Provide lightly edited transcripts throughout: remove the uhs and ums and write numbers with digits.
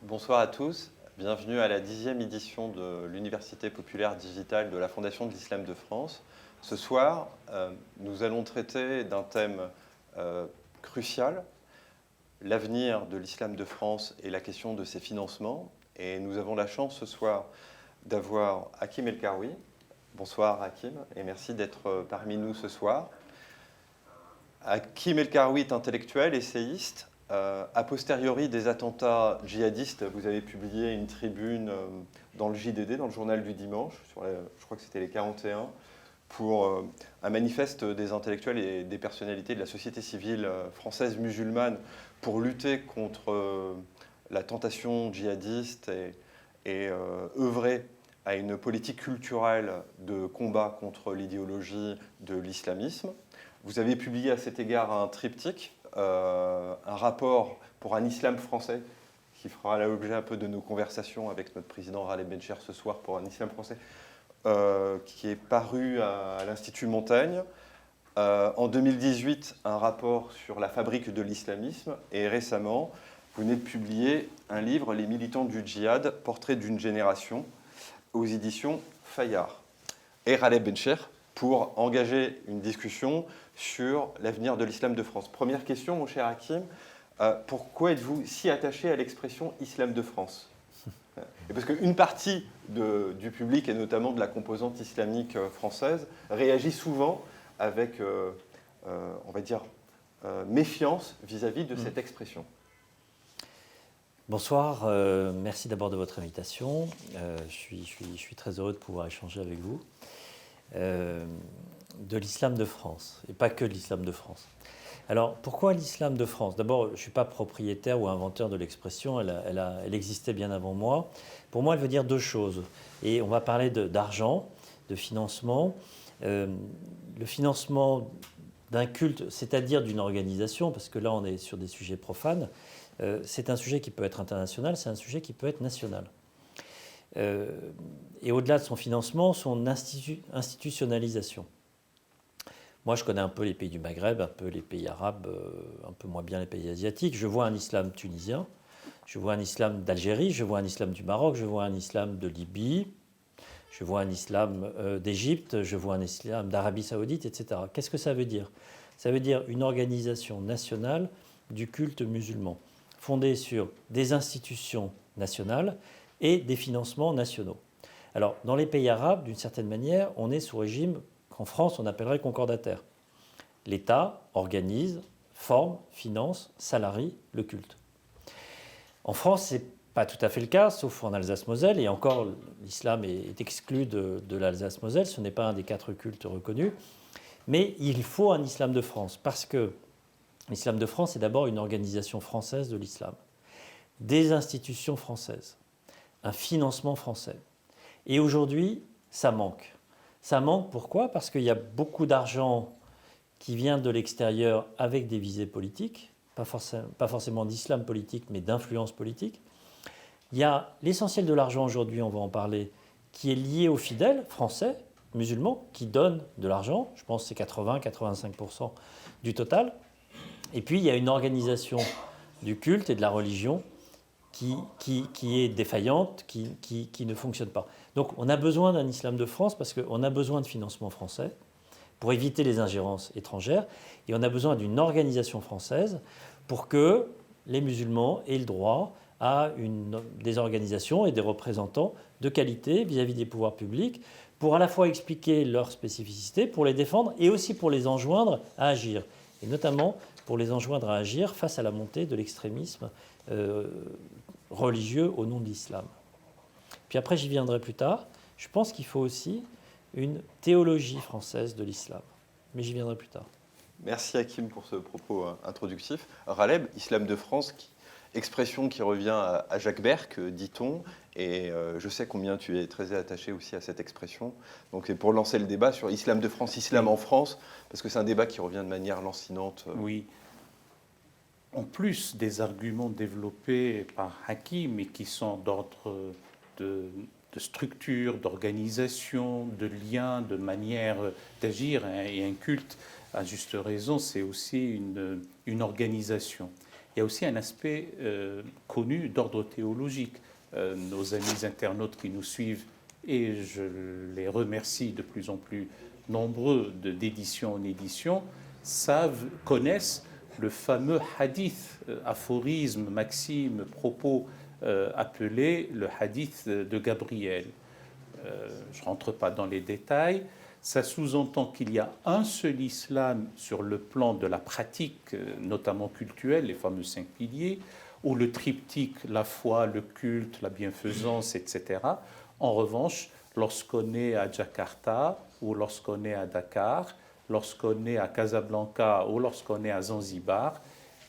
Bonsoir à tous, bienvenue à la 10e édition de l'Université populaire digitale de la Fondation de l'Islam de France. Ce soir, nous allons traiter d'un thème crucial, l'avenir de l'Islam de France et la question de ses financements. Et nous avons la chance ce soir d'avoir Hakim El-Karoui. Bonsoir Hakim, et merci d'être parmi nous ce soir. Hakim El-Karoui est intellectuel, essayiste. A posteriori des attentats djihadistes, vous avez publié une tribune dans le JDD, dans le journal du dimanche, je crois que c'était les 41, pour un manifeste des intellectuels et des personnalités de la société civile française musulmane pour lutter contre la tentation djihadiste et œuvrer à une politique culturelle de combat contre l'idéologie de l'islamisme. Vous avez publié à cet égard un triptyque, un rapport pour un islam français, qui fera l'objet un peu de nos conversations avec notre président Raled Bencher ce soir pour un islam français, qui est paru à l'Institut Montaigne. En 2018, un rapport sur la fabrique de l'islamisme. Et récemment, vous venez de publier un livre, Les militants du djihad, portrait d'une génération, aux éditions Fayard. Et Raled Bencher, pour engager une discussion sur l'avenir de l'islam de France. Première question, mon cher Hakim, pourquoi êtes-vous si attaché à l'expression islam de France ? Et parce qu'une partie du public, et notamment de la composante islamique française, réagit souvent avec, on va dire, méfiance vis-à-vis de cette expression. Bonsoir, merci d'abord de votre invitation. Je suis très heureux de pouvoir échanger avec vous. De l'islam de France, et pas que de l'islam de France. Alors, pourquoi l'islam de France ? D'abord, je ne suis pas propriétaire ou inventeur de l'expression, elle existait bien avant moi. Pour moi, elle veut dire deux choses. Et on va parler d'argent, de financement. Le financement d'un culte, c'est-à-dire d'une organisation, parce que là, on est sur des sujets profanes, c'est un sujet qui peut être international, c'est un sujet qui peut être national. Et au-delà de son financement, son institutionnalisation. Moi, je connais un peu les pays du Maghreb, un peu les pays arabes, un peu moins bien les pays asiatiques. Je vois un islam tunisien, je vois un islam d'Algérie, je vois un islam du Maroc, je vois un islam de Libye, je vois un islam d'Égypte, je vois un islam d'Arabie Saoudite, etc. Qu'est-ce que ça veut dire ? Ça veut dire une organisation nationale du culte musulman, fondée sur des institutions nationales et des financements nationaux. Alors, dans les pays arabes, d'une certaine manière, on est sous régime qu'en France, on appellerait concordataire. L'État organise, forme, finance, salarie le culte. En France, ce n'est pas tout à fait le cas, sauf en Alsace-Moselle, et encore, l'islam est exclu de l'Alsace-Moselle, ce n'est pas un des 4 cultes reconnus, mais il faut un islam de France, parce que l'islam de France est d'abord une organisation française de l'islam, des institutions françaises, un financement français. Et aujourd'hui, ça manque. Ça manque pourquoi ? Parce qu'il y a beaucoup d'argent qui vient de l'extérieur avec des visées politiques, pas forcément d'islam politique, mais d'influence politique. Il y a l'essentiel de l'argent aujourd'hui, on va en parler, qui est lié aux fidèles français, musulmans, qui donnent de l'argent. Je pense que c'est 80-85% du total. Et puis, il y a une organisation du culte et de la religion qui est défaillante, qui ne fonctionne pas. Donc on a besoin d'un islam de France parce qu'on a besoin de financement français pour éviter les ingérences étrangères et on a besoin d'une organisation française pour que les musulmans aient le droit à des organisations et des représentants de qualité vis-à-vis des pouvoirs publics pour à la fois expliquer leurs spécificités, pour les défendre et aussi pour les enjoindre à agir. Et notamment pour les enjoindre à agir face à la montée de l'extrémisme religieux au nom de l'islam. Puis après, j'y viendrai plus tard. Je pense qu'il faut aussi une théologie française de l'islam. Mais j'y viendrai plus tard. Merci Hakim pour ce propos introductif. Raled, islam de France, expression qui revient à Jacques Berck, dit-on, et je sais combien tu es très attaché aussi à cette expression. Donc c'est pour lancer le débat sur islam de France, islam en France, parce que c'est un débat qui revient de manière lancinante. Oui. En plus des arguments développés par Hakim et qui sont d'ordre de structure, d'organisation, de lien, de manière d'agir, et un culte, à juste raison, c'est aussi une organisation. Il y a aussi un aspect connu d'ordre théologique. Nos amis internautes qui nous suivent, et je les remercie de plus en plus nombreux d'édition en édition, connaissent le fameux hadith, aphorisme, maxime, propos appelé le hadith de Gabriel. Je ne rentre pas dans les détails. Ça sous-entend qu'il y a un seul islam sur le plan de la pratique, notamment cultuelle, les fameux 5 piliers, ou le triptyque, la foi, le culte, la bienfaisance, etc. En revanche, lorsqu'on est à Jakarta, ou lorsqu'on est à Dakar, lorsqu'on est à Casablanca, ou lorsqu'on est à Zanzibar,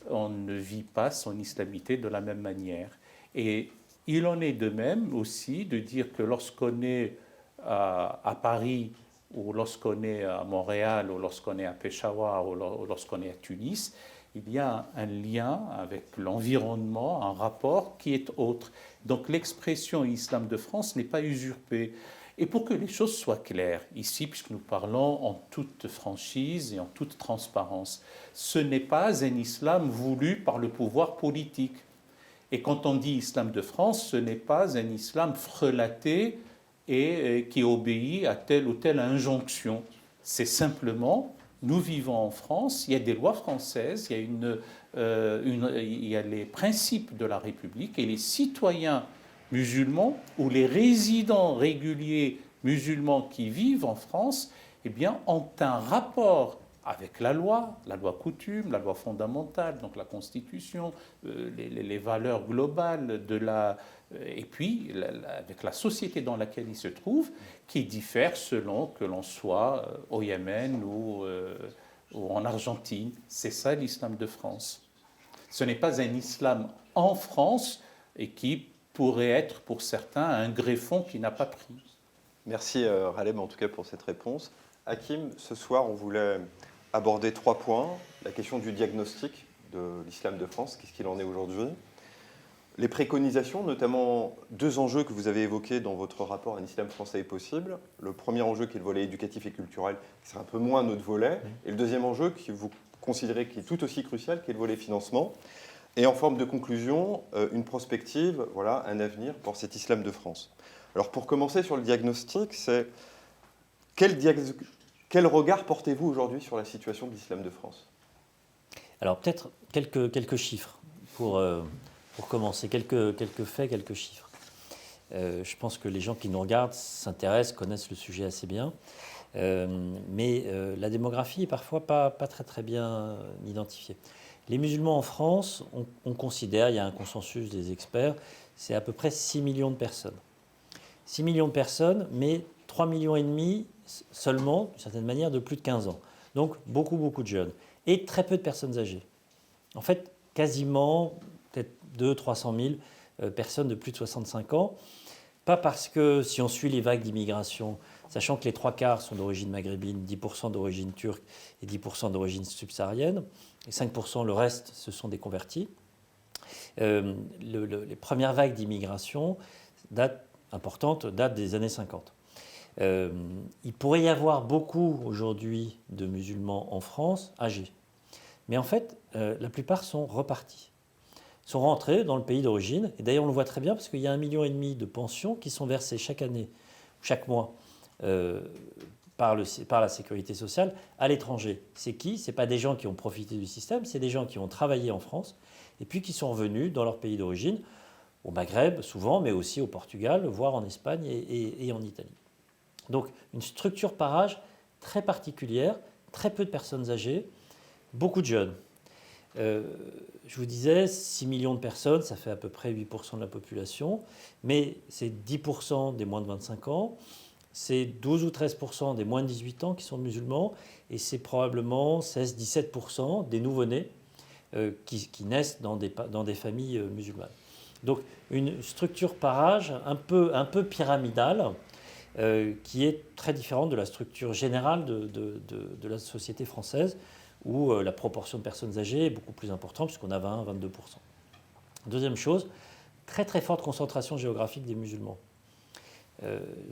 on ne vit pas son islamité de la même manière. Et il en est de même aussi de dire que lorsqu'on est à Paris, ou lorsqu'on est à Montréal, ou lorsqu'on est à Peshawar, ou lorsqu'on est à Tunis, il y a un lien avec l'environnement, un rapport qui est autre. Donc l'expression islam de France n'est pas usurpée. Et pour que les choses soient claires, ici, puisque nous parlons en toute franchise et en toute transparence, ce n'est pas un islam voulu par le pouvoir politique. Et quand on dit islam de France, ce n'est pas un islam frelaté et qui obéit à telle ou telle injonction. C'est simplement, nous vivons en France, il y a des lois françaises, il y a les principes de la République, et les citoyens musulmans ou les résidents réguliers musulmans qui vivent en France, eh bien, ont un rapport avec la loi coutume, la loi fondamentale, donc la Constitution, les valeurs globales et puis avec la société dans laquelle ils se trouvent, qui diffère selon que l'on soit au Yémen ou en Argentine. C'est ça l'islam de France. Ce n'est pas un islam en France et qui pourrait être pour certains un greffon qui n'a pas pris. Merci Raleb en tout cas pour cette réponse. Hakim, ce soir on voulait aborder 3 points. La question du diagnostic de l'islam de France, qu'est-ce qu'il en est aujourd'hui. Les préconisations, notamment 2 enjeux que vous avez évoqués dans votre rapport Un islam français est possible. Le premier enjeu qui est le volet éducatif et culturel, qui sera un peu moins notre volet. Et le deuxième enjeu que vous considérez qui est tout aussi crucial, qui est le volet financement. Et en forme de conclusion, une prospective, voilà, un avenir pour cet islam de France. Alors pour commencer sur le diagnostic, c'est quel regard portez-vous aujourd'hui sur la situation de l'islam de France ? Alors peut-être quelques chiffres pour commencer, quelques faits, quelques chiffres. Je pense que les gens qui nous regardent s'intéressent, connaissent le sujet assez bien. Mais la démographie est parfois pas très bien identifiée. Les musulmans en France, on considère, il y a un consensus des experts, c'est à peu près 6 millions de personnes. 6 millions de personnes, mais 3,5 millions seulement, d'une certaine manière, de plus de 15 ans. Donc beaucoup de jeunes. Et très peu de personnes âgées. En fait, quasiment peut-être 200 000 - 300 000 personnes de plus de 65 ans. Pas parce que, si on suit les vagues d'immigration, sachant que les 3/4 sont d'origine maghrébine, 10% d'origine turque et 10% d'origine subsaharienne, et 5% le reste, ce sont des convertis. Les premières vagues d'immigration importantes datent des années 50. Il pourrait y avoir beaucoup aujourd'hui de musulmans en France âgés. Mais en fait, la plupart sont repartis. Sont rentrés dans le pays d'origine. Et d'ailleurs, on le voit très bien parce qu'il y a 1,5 million de pensions qui sont versées chaque année, chaque mois, par la sécurité sociale à l'étranger. C'est qui ? Ce n'est pas des gens qui ont profité du système, c'est des gens qui ont travaillé en France et puis qui sont revenus dans leur pays d'origine, au Maghreb souvent, mais aussi au Portugal, voire en Espagne et en Italie. Donc une structure par âge très particulière, très peu de personnes âgées, beaucoup de jeunes. Je vous disais, 6 millions de personnes, ça fait à peu près 8% de la population, mais c'est 10% des moins de 25 ans, c'est 12 ou 13% des moins de 18 ans qui sont musulmans, et c'est probablement 16-17% des nouveau-nés qui naissent dans des familles musulmanes. Donc une structure par âge un peu pyramidale, qui est très différente de la structure générale de la société française, où la proportion de personnes âgées est beaucoup plus importante, puisqu'on a 20-22%. Deuxième chose, très très forte concentration géographique des musulmans.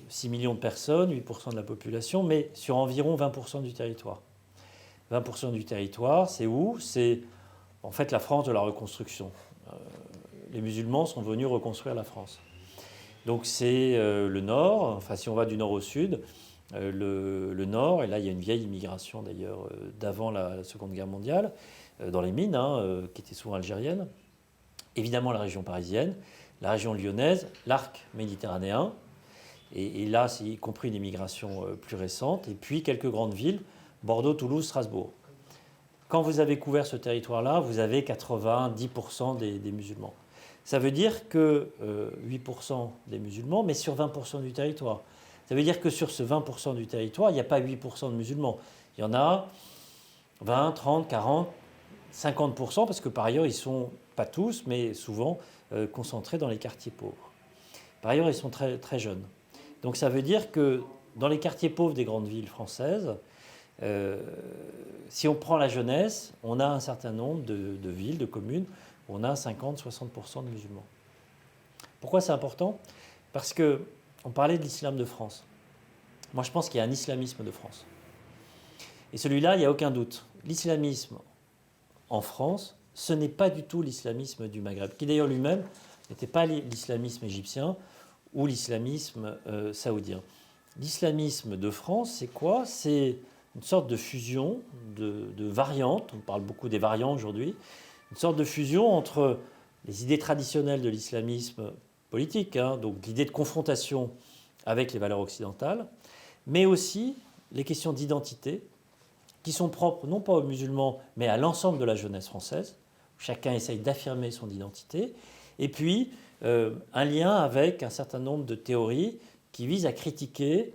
6 millions de personnes, 8% de la population, mais sur environ 20% du territoire. 20% du territoire, c'est où ? C'est en fait la France de la reconstruction. Les musulmans sont venus reconstruire la France. Donc c'est le nord, enfin si on va du nord au sud, le nord, et là il y a une vieille immigration d'ailleurs d'avant la Seconde Guerre mondiale, dans les mines, qui étaient souvent algériennes. Évidemment la région parisienne, la région lyonnaise, l'arc méditerranéen, et là c'est y compris une immigration plus récente, et puis quelques grandes villes, Bordeaux, Toulouse, Strasbourg. Quand vous avez couvert ce territoire-là, vous avez 90% des musulmans. Ça veut dire que 8% des musulmans, mais sur 20% du territoire. Ça veut dire que sur ce 20% du territoire, il n'y a pas 8% de musulmans. Il y en a 20, 30, 40, 50%, parce que par ailleurs, ils ne sont pas tous, mais souvent concentrés dans les quartiers pauvres. Par ailleurs, ils sont très, très jeunes. Donc ça veut dire que dans les quartiers pauvres des grandes villes françaises, si on prend la jeunesse, on a un certain nombre de villes, de communes, où on a 50-60% de musulmans. Pourquoi c'est important ? Parce qu'on parlait de l'islam de France. Moi, je pense qu'il y a un islamisme de France. Et celui-là, il n'y a aucun doute. L'islamisme en France, ce n'est pas du tout l'islamisme du Maghreb, qui d'ailleurs lui-même n'était pas l'islamisme égyptien ou l'islamisme saoudien. L'islamisme de France, c'est quoi ? C'est une sorte de fusion, de variantes, on parle beaucoup des variants aujourd'hui, une sorte de fusion entre les idées traditionnelles de l'islamisme politique, donc l'idée de confrontation avec les valeurs occidentales, mais aussi les questions d'identité qui sont propres non pas aux musulmans, mais à l'ensemble de la jeunesse française. Chacun essaye d'affirmer son identité. Et puis, un lien avec un certain nombre de théories qui visent à critiquer.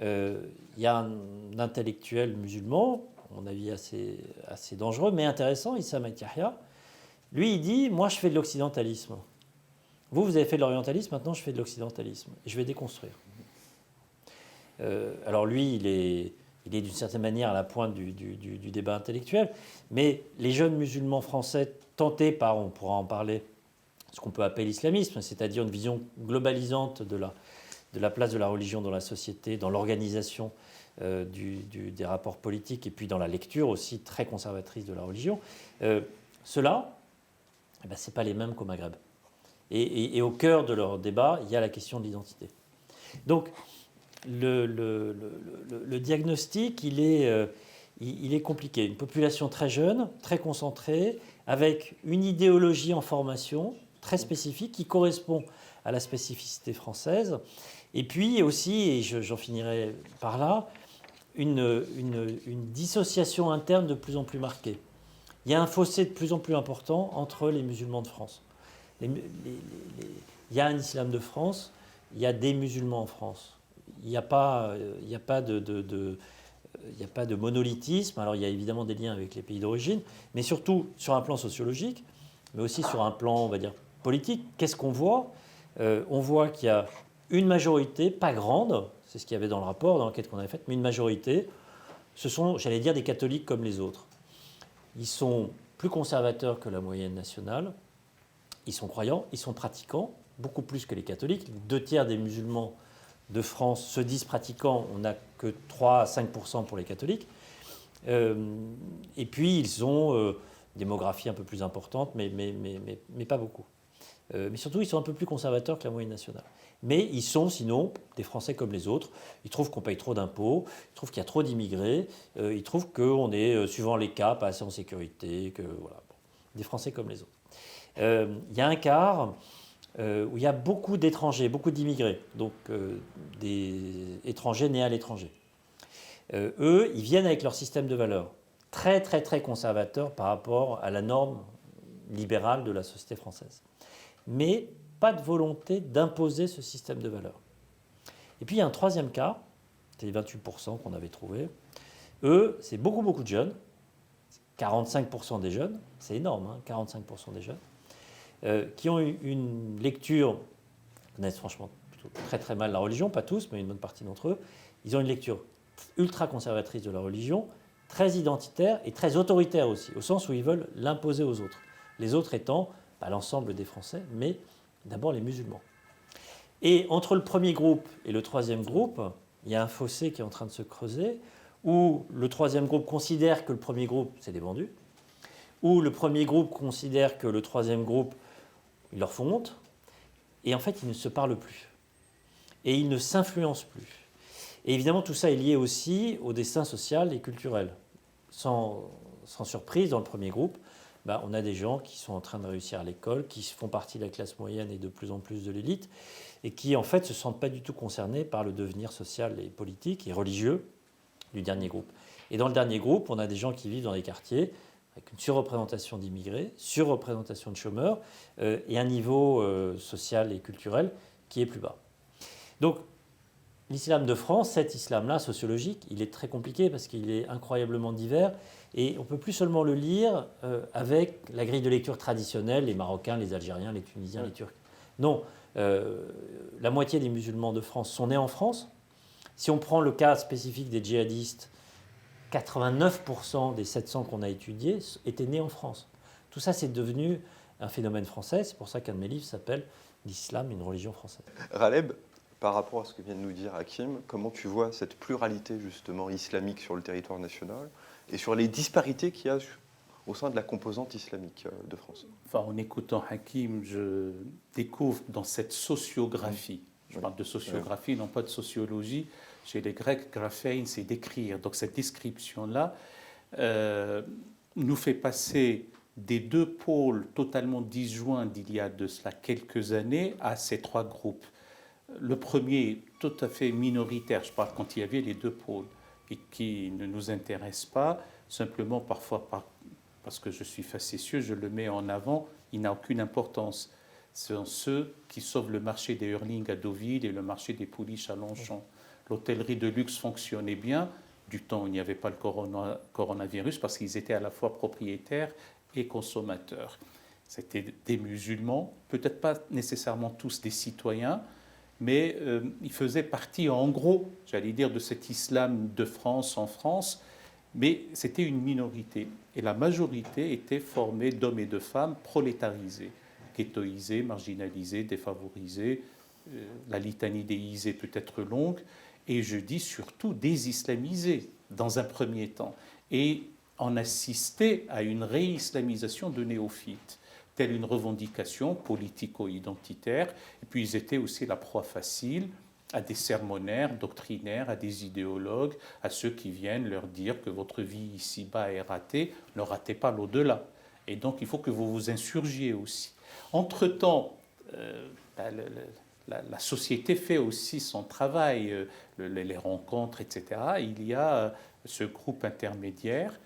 Il y a un intellectuel musulman, à mon avis assez dangereux, mais intéressant, Issam Yahya. Lui, il dit, moi, je fais de l'occidentalisme. Vous avez fait de l'orientalisme, maintenant, je fais de l'occidentalisme. Et je vais déconstruire. Alors lui, il est d'une certaine manière à la pointe du débat intellectuel, mais les jeunes musulmans français tentés par, on pourra en parler, ce qu'on peut appeler l'islamisme, c'est-à-dire une vision globalisante de la place de la religion dans la société, dans l'organisation des rapports politiques et puis dans la lecture aussi très conservatrice de la religion, ceux-là, ce n'est pas les mêmes qu'au Maghreb. Et au cœur de leur débat, il y a la question de l'identité. Donc, le diagnostic, il est compliqué. Une population très jeune, très concentrée, avec une idéologie en formation très spécifique qui correspond à la spécificité française. Et puis aussi, et j'en finirai par là, une dissociation interne de plus en plus marquée. Il y a un fossé de plus en plus important entre les musulmans de France. Il y a un islam de France, il y a des musulmans en France. Il n'y a pas de monolithisme. Alors il y a évidemment des liens avec les pays d'origine, mais surtout sur un plan sociologique, mais aussi sur un plan, on va dire, politique. Qu'est-ce qu'on voit ? On voit qu'il y a une majorité, pas grande, c'est ce qu'il y avait dans le rapport, dans l'enquête qu'on avait faite, mais une majorité, ce sont, j'allais dire, des catholiques comme les autres. Ils sont plus conservateurs que la moyenne nationale, ils sont croyants, ils sont pratiquants, beaucoup plus que les catholiques. 2/3 des musulmans de France se disent pratiquants, on n'a que 3 à 5% pour les catholiques. Et puis ils ont une démographie un peu plus importante, mais pas beaucoup. Mais surtout, ils sont un peu plus conservateurs que la moyenne nationale. Mais ils sont, sinon, des Français comme les autres. Ils trouvent qu'on paye trop d'impôts, ils trouvent qu'il y a trop d'immigrés, ils trouvent qu'on est, suivant les cas, pas assez en sécurité, que voilà, des Français comme les autres. Il y a un quart où il y a beaucoup d'étrangers, beaucoup d'immigrés, donc des étrangers nés à l'étranger. Eux, ils viennent avec leur système de valeurs, très, très, très conservateur par rapport à la norme libérale de la société française. Mais pas de volonté d'imposer ce système de valeurs. Et puis il y a un troisième cas, c'est les 28% qu'on avait trouvé. Eux, c'est beaucoup, beaucoup de jeunes, 45% des jeunes, c'est énorme, 45% des jeunes, qui ont une lecture, connaissent franchement très très mal la religion, pas tous, mais une bonne partie d'entre eux, ils ont une lecture ultra conservatrice de la religion, très identitaire et très autoritaire aussi, au sens où ils veulent l'imposer aux autres. Les autres étant pas l'ensemble des Français, mais d'abord les musulmans. Et entre le premier groupe et le troisième groupe, il y a un fossé qui est en train de se creuser, où le troisième groupe considère que le premier groupe, c'est des bandits, où le premier groupe considère que le troisième groupe, il leur font honte, et en fait, ils ne se parlent plus. Et ils ne s'influencent plus. Et évidemment, tout ça est lié aussi au destin social et culturel. Sans surprise, dans le premier groupe, on a des gens qui sont en train de réussir à l'école, qui font partie de la classe moyenne et de plus en plus de l'élite, et qui en fait ne se sentent pas du tout concernés par le devenir social et politique et religieux du dernier groupe. Et dans le dernier groupe, on a des gens qui vivent dans des quartiers avec une surreprésentation d'immigrés, surreprésentation de chômeurs et un niveau social et culturel qui est plus bas. Donc, l'islam de France, cet islam-là sociologique, il est très compliqué parce qu'il est incroyablement divers et on ne peut plus seulement le lire avec la grille de lecture traditionnelle, les Marocains, les Algériens, les Tunisiens, les Turcs. Non, la moitié des musulmans de France sont nés en France. Si on prend le cas spécifique des djihadistes, 89% des 700 qu'on a étudiés étaient nés en France. Tout ça, c'est devenu un phénomène français. C'est pour ça qu'un de mes livres s'appelle « L'islam, une religion française ». Raleb, par rapport à ce que vient de nous dire Hakim, comment tu vois cette pluralité justement islamique sur le territoire national et sur les disparités qu'il y a au sein de la composante islamique de France? Enfin, en écoutant Hakim, je découvre dans cette sociographie, je parle de sociographie, non pas de sociologie. Chez les Grecs, graphein, c'est d'écrire. Donc cette description-là nous fait passer des deux pôles totalement disjoints d'il y a de cela quelques années à ces trois groupes. Le premier, tout à fait minoritaire, je parle quand il y avait les deux pôles, et qui ne nous intéresse pas, simplement parfois parce que je suis facétieux, je le mets en avant, il n'a aucune importance. Ce sont ceux qui sauvent le marché des Hurling à Deauville et le marché des pouliches à Longchamp. L'hôtellerie de luxe fonctionnait bien, du temps où il n'y avait pas le coronavirus, parce qu'ils étaient à la fois propriétaires et consommateurs. C'était des musulmans, peut-être pas nécessairement tous des citoyens, mais ils faisaient partie, en gros, j'allais dire, de cet islam de France en France, mais c'était une minorité. Et la majorité était formée d'hommes et de femmes prolétarisés, ghettoisés, marginalisés, défavorisés. La litanie déisée peut être longue, et je dis surtout désislamisés dans un premier temps, et en assister à une réislamisation de néophytes, telle une revendication politico-identitaire. Et puis ils étaient aussi la proie facile à des sermonnaires, doctrinaires, à des idéologues, à ceux qui viennent leur dire que votre vie ici-bas est ratée, ne ratez pas l'au-delà. Et donc il faut que vous vous insurgiez aussi. Entre-temps, la société fait aussi son travail, les rencontres, etc. Il y a ce groupe intermédiaire.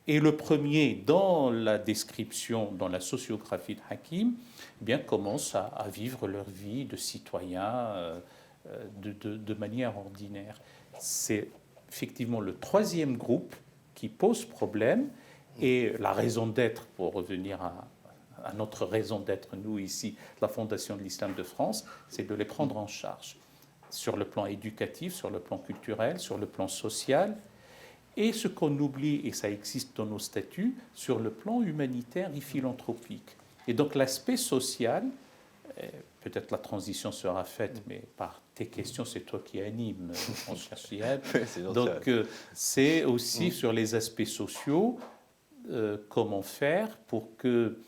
Et le premier, dans la description, dans la sociographie de Hakim, eh bien, commence à vivre leur vie de citoyens de manière ordinaire. C'est effectivement le troisième groupe qui pose problème. Et la raison d'être, pour revenir à notre raison d'être, nous ici, la Fondation de l'Islam de France, c'est de les prendre en charge sur le plan éducatif, sur le plan culturel, sur le plan social. Et ce qu'on oublie, et ça existe dans nos statuts, sur le plan humanitaire et philanthropique. Et donc l'aspect social, peut-être la transition sera faite, mais par tes questions, c'est toi qui animes, mon cher Chiab. Donc c'est aussi sur les aspects sociaux, comment faire pour que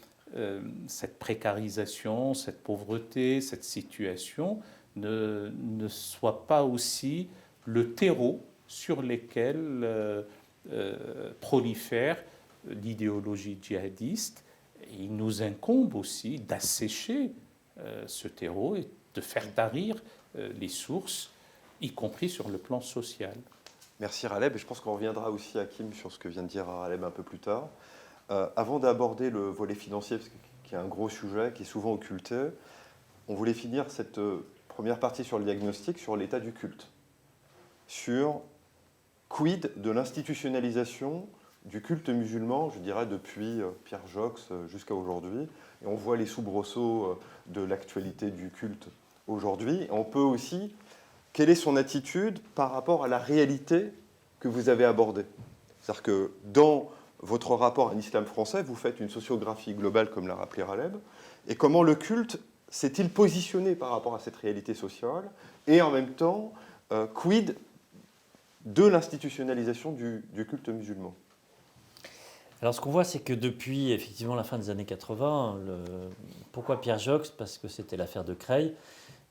cette précarisation, cette pauvreté, cette situation ne soit pas aussi le terreau sur lesquels prolifère l'idéologie djihadiste. Et il nous incombe aussi d'assécher ce terreau et de faire tarir les sources, y compris sur le plan social. Merci Raleb, et je pense qu'on reviendra aussi Hakim sur ce que vient de dire Raleb un peu plus tard. Avant d'aborder le volet financier, qui est un gros sujet, qui est souvent occulté, on voulait finir cette première partie sur le diagnostic, sur l'état du culte, sur quid de l'institutionnalisation du culte musulman, je dirais depuis Pierre Jox jusqu'à aujourd'hui. Et on voit les soubresauts de l'actualité du culte aujourd'hui. Et on peut aussi, quelle est son attitude par rapport à la réalité que vous avez abordée? C'est-à-dire que dans votre rapport à l'islam français, vous faites une sociographie globale, comme l'a rappelé Raleb, et comment le culte s'est-il positionné par rapport à cette réalité sociale, et en même temps, quid de l'institutionnalisation du culte musulman? Alors ce qu'on voit, c'est que depuis effectivement la fin des années 80, pourquoi Pierre Joxe? Parce que c'était l'affaire de Creil,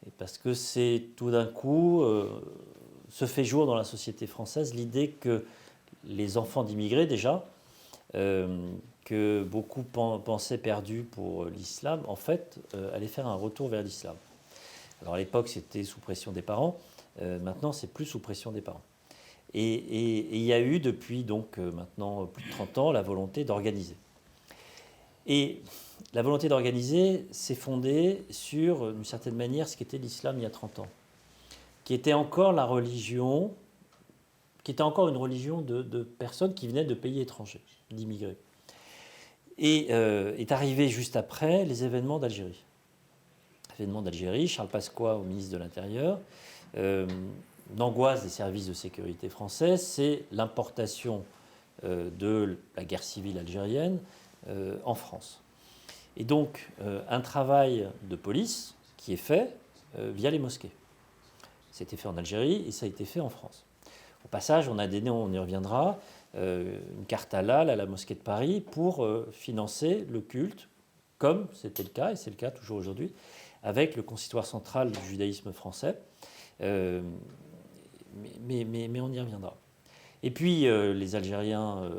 et parce que c'est tout d'un coup se fait jour dans la société française l'idée que les enfants d'immigrés déjà, que beaucoup pensaient perdus pour l'islam, en fait, allaient faire un retour vers l'islam. Alors à l'époque, c'était sous pression des parents. Maintenant, c'est plus sous pression des parents. Et il y a eu depuis donc maintenant plus de 30 ans la volonté d'organiser. Et la volonté d'organiser s'est fondée sur, d'une certaine manière, ce qu'était l'islam il y a 30 ans, qui était encore la religion, qui était encore une religion de personnes qui venaient de pays étrangers, d'immigrés. Et est arrivé juste après les événements d'Algérie. Événements d'Algérie, Charles Pasqua au ministre de l'Intérieur. L'angoisse des services de sécurité français, c'est l'importation de la guerre civile algérienne en France. Et donc, un travail de police qui est fait via les mosquées. C'était fait en Algérie et ça a été fait en France. Au passage, on a donné, on y reviendra, une carte halal à la mosquée de Paris pour financer le culte, comme c'était le cas, et c'est le cas toujours aujourd'hui, avec le consistoire central du judaïsme français. Mais on y reviendra. Et puis, les Algériens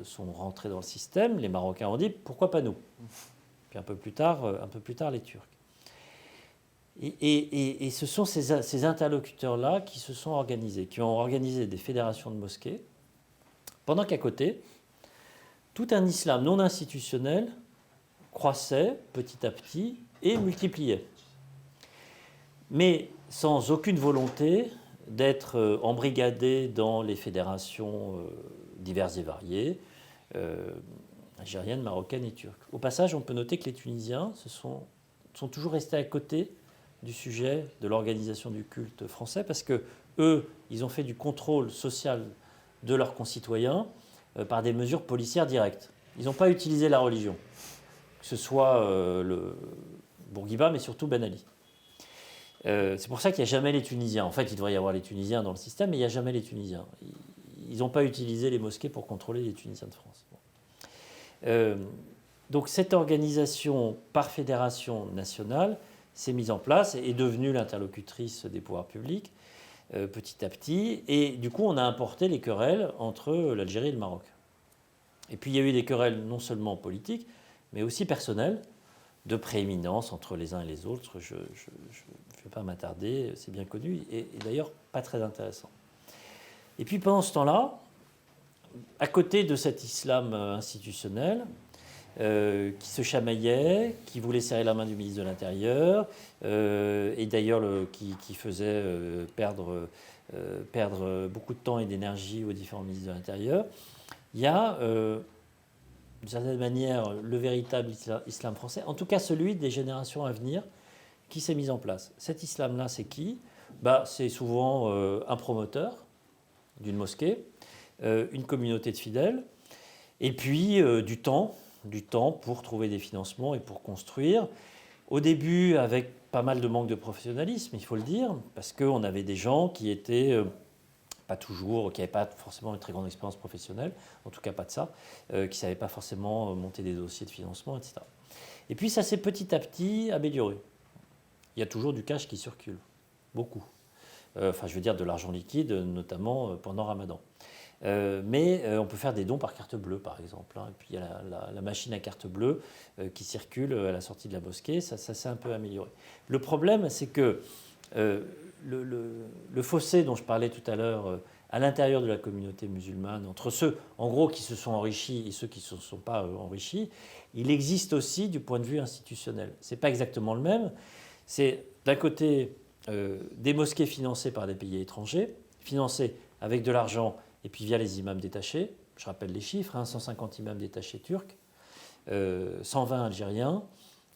sont rentrés dans le système, les Marocains ont dit, pourquoi pas nous? Puis un peu plus tard, les Turcs. Et ce sont ces interlocuteurs-là qui se sont organisés, qui ont organisé des fédérations de mosquées, pendant qu'à côté, tout un islam non institutionnel croissait petit à petit et multipliait. Mais sans aucune volonté d'être embrigadé dans les fédérations diverses et variées, algériennes, marocaines et turques. Au passage, on peut noter que les Tunisiens sont toujours restés à côté du sujet de l'organisation du culte français, parce que eux, ils ont fait du contrôle social de leurs concitoyens par des mesures policières directes. Ils n'ont pas utilisé la religion, que ce soit le Bourguiba, mais surtout Ben Ali. C'est pour ça qu'il n'y a jamais les Tunisiens. En fait, il devrait y avoir les Tunisiens dans le système, mais il n'y a jamais les Tunisiens. Ils n'ont pas utilisé les mosquées pour contrôler les Tunisiens de France. Donc cette organisation par fédération nationale s'est mise en place et est devenue l'interlocutrice des pouvoirs publics petit à petit. Et du coup, on a importé les querelles entre l'Algérie et le Maroc. Et puis il y a eu des querelles non seulement politiques, mais aussi personnelles, de prééminence entre les uns et les autres. Je ne vais pas m'attarder, c'est bien connu, et d'ailleurs pas très intéressant. Et puis pendant ce temps-là, à côté de cet islam institutionnel, qui se chamaillait, qui voulait serrer la main du ministre de l'Intérieur, et d'ailleurs qui faisait perdre beaucoup de temps et d'énergie aux différents ministres de l'Intérieur, il y a, d'une certaine manière, le véritable islam français, en tout cas celui des générations à venir, qui s'est mis en place. Cet islam-là, c'est qui? C'est souvent un promoteur d'une mosquée, une communauté de fidèles, et puis du temps pour trouver des financements et pour construire. Au début, avec pas mal de manque de professionnalisme, il faut le dire, parce qu'on avait des gens qui étaient qui n'avaient pas forcément une très grande expérience professionnelle, en tout cas pas de ça, qui ne savaient pas forcément monter des dossiers de financement, etc. Et puis ça s'est petit à petit amélioré. Il y a toujours du cash qui circule, beaucoup. Je veux dire de l'argent liquide, notamment pendant Ramadan. Mais on peut faire des dons par carte bleue, par exemple. Et puis il y a la machine à carte bleue qui circule à la sortie de la mosquée. Ça s'est un peu amélioré. Le problème, c'est que le fossé dont je parlais tout à l'heure, à l'intérieur de la communauté musulmane, entre ceux, en gros, qui se sont enrichis et ceux qui ne se sont pas enrichis, il existe aussi du point de vue institutionnel. Ce n'est pas exactement le même. C'est d'un côté des mosquées financées par des pays étrangers, financées avec de l'argent et puis via les imams détachés. Je rappelle les chiffres, 150 imams détachés turcs, 120 algériens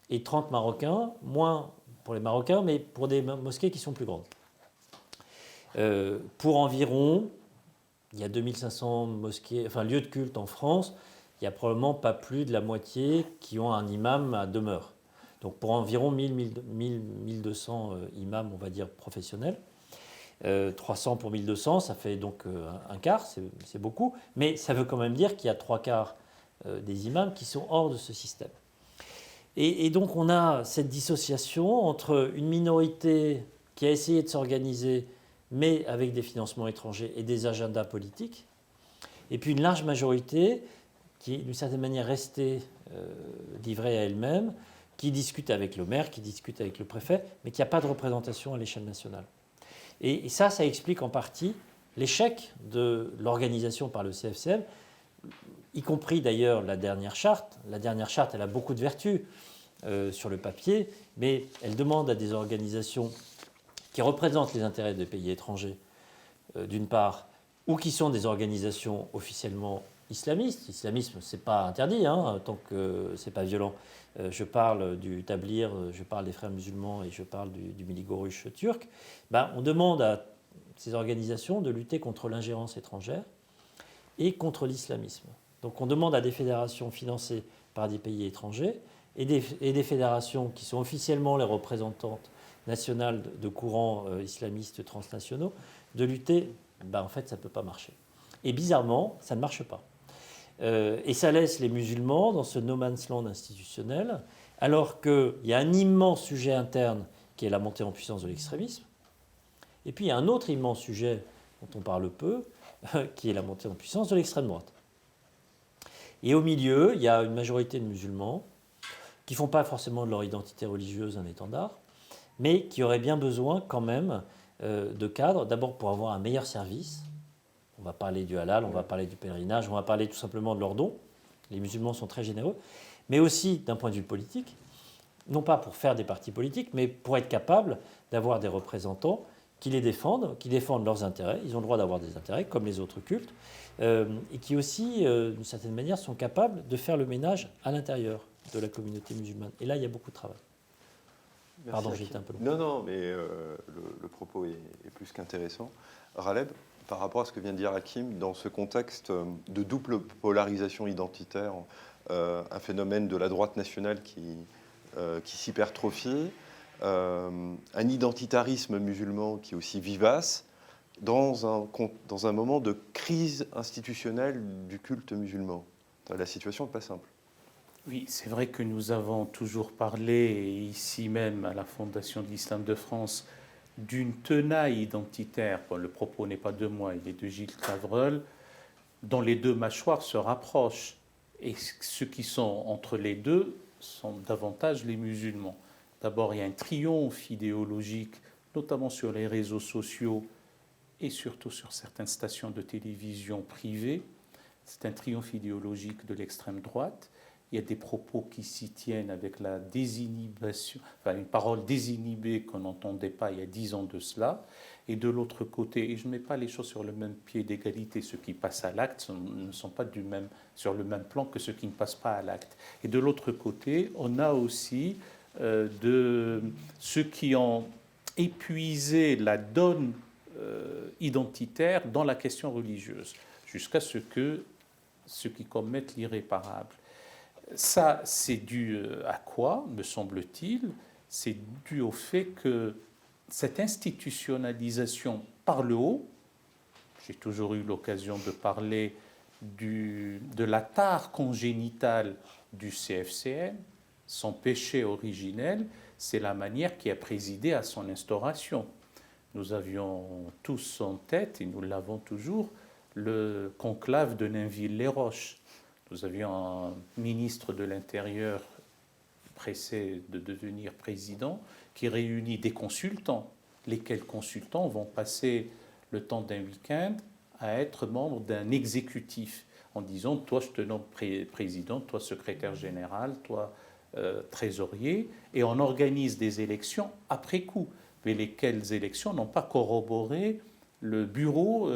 et 30 marocains, moins pour les Marocains, mais pour des mosquées qui sont plus grandes. Pour environ, il y a 2500 mosquées, lieux de culte en France, il n'y a probablement pas plus de la moitié qui ont un imam à demeure. Donc pour environ 1200 imams, on va dire, professionnels. 300 pour 1200, ça fait donc un quart, c'est beaucoup, mais ça veut quand même dire qu'il y a 3 quarts des imams qui sont hors de ce système. Et donc on a cette dissociation entre une minorité qui a essayé de s'organiser, mais avec des financements étrangers et des agendas politiques, et puis une large majorité qui est d'une certaine manière restée livrée à elle-même, qui discute avec le maire, qui discute avec le préfet, mais qui n'a pas de représentation à l'échelle nationale. Et ça explique en partie l'échec de l'organisation par le CFCM, y compris d'ailleurs la dernière charte. La dernière charte, elle a beaucoup de vertus sur le papier, mais elle demande à des organisations qui représentent les intérêts des pays étrangers, d'une part, ou qui sont des organisations officiellement islamistes. L'islamisme, ce n'est pas interdit, tant que ce n'est pas violent. Je parle du Tablir, je parle des frères musulmans et je parle du Miligorush turc. On demande à ces organisations de lutter contre l'ingérence étrangère et contre l'islamisme. Donc on demande à des fédérations financées par des pays étrangers et des fédérations qui sont officiellement les représentantes nationales de courants islamistes transnationaux de lutter. En fait, ça ne peut pas marcher. Et bizarrement, ça ne marche pas. Et ça laisse les musulmans dans ce no man's land institutionnel, alors qu'il y a un immense sujet interne qui est la montée en puissance de l'extrémisme. Et puis il y a un autre immense sujet dont on parle peu, qui est la montée en puissance de l'extrême droite. Et au milieu, il y a une majorité de musulmans qui ne font pas forcément de leur identité religieuse un étendard, mais qui auraient bien besoin quand même de cadres, d'abord pour avoir un meilleur service. On va parler du halal, on va parler du pèlerinage, on va parler tout simplement de leurs dons. Les musulmans sont très généreux, mais aussi d'un point de vue politique, non pas pour faire des partis politiques, mais pour être capable d'avoir des représentants qui les défendent, qui défendent leurs intérêts. Ils ont le droit d'avoir des intérêts, comme les autres cultes, et qui aussi, d'une certaine manière, sont capables de faire le ménage à l'intérieur de la communauté musulmane. Et là, il y a beaucoup de travail. Merci. Pardon, j'étais un peu long. Non, mais le propos est plus qu'intéressant. Raleb, par rapport à ce que vient de dire Hakim, dans ce contexte de double polarisation identitaire, un phénomène de la droite nationale qui s'hypertrophie, un identitarisme musulman qui est aussi vivace, dans un moment de crise institutionnelle du culte musulman. La situation n'est pas simple. Oui, c'est vrai que nous avons toujours parlé, ici même à la Fondation de l'Islam de France, d'une tenaille identitaire. Bon, le propos n'est pas de moi, il est de Gilles Cavreul, dont les deux mâchoires se rapprochent. Et ceux qui sont entre les deux sont davantage les musulmans. D'abord, il y a un triomphe idéologique, notamment sur les réseaux sociaux et surtout sur certaines stations de télévision privées. C'est un triomphe idéologique de l'extrême droite. Il y a des propos qui s'y tiennent avec la désinhibition, enfin une parole désinhibée qu'on n'entendait pas il y a 10 ans de cela. Et de l'autre côté, et je ne mets pas les choses sur le même pied d'égalité, ceux qui passent à l'acte ne sont pas sur le même plan que ceux qui ne passent pas à l'acte. Et de l'autre côté, on a aussi de ceux qui ont épuisé la donne identitaire dans la question religieuse, jusqu'à ce que ceux qui commettent l'irréparable. Ça, c'est dû à quoi, me semble-t-il? C'est dû au fait que cette institutionnalisation par le haut, j'ai toujours eu l'occasion de parler de la tare congénitale du CFCM, son péché originel, c'est la manière qui a présidé à son instauration. Nous avions tous en tête, et nous l'avons toujours, le conclave de Nainville-les-Roches. Nous avions un ministre de l'Intérieur pressé de devenir président qui réunit des consultants, lesquels consultants vont passer le temps d'un week-end à être membres d'un exécutif en disant « toi je te nomme président, toi secrétaire général, toi trésorier » et on organise des élections après coup, mais lesquelles élections n'ont pas corroboré le bureau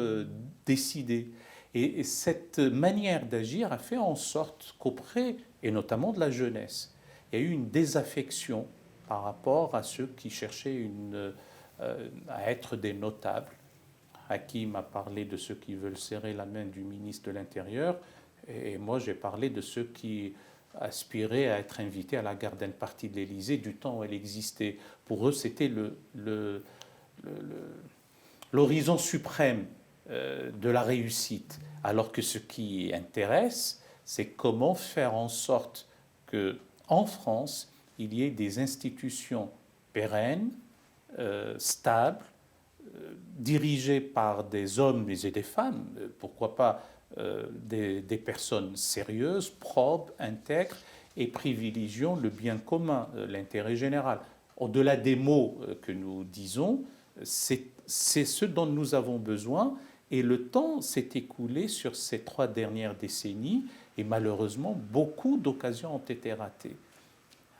décidé. Et cette manière d'agir a fait en sorte qu'auprès, et notamment de la jeunesse, il y a eu une désaffection par rapport à ceux qui cherchaient à être des notables. Hakim a parlé de ceux qui veulent serrer la main du ministre de l'Intérieur, et moi j'ai parlé de ceux qui aspiraient à être invités à la garden party de l'Élysée du temps où elle existait. Pour eux, c'était l'horizon suprême de la réussite, alors que ce qui intéresse, c'est comment faire en sorte qu'en France, il y ait des institutions pérennes, stables, dirigées par des hommes et des femmes, pourquoi pas des personnes sérieuses, propres, intègres, et privilégiant le bien commun, l'intérêt général. Au-delà des mots que nous disons, c'est ce dont nous avons besoin, et le temps s'est écoulé sur ces 3 dernières décennies, et malheureusement, beaucoup d'occasions ont été ratées.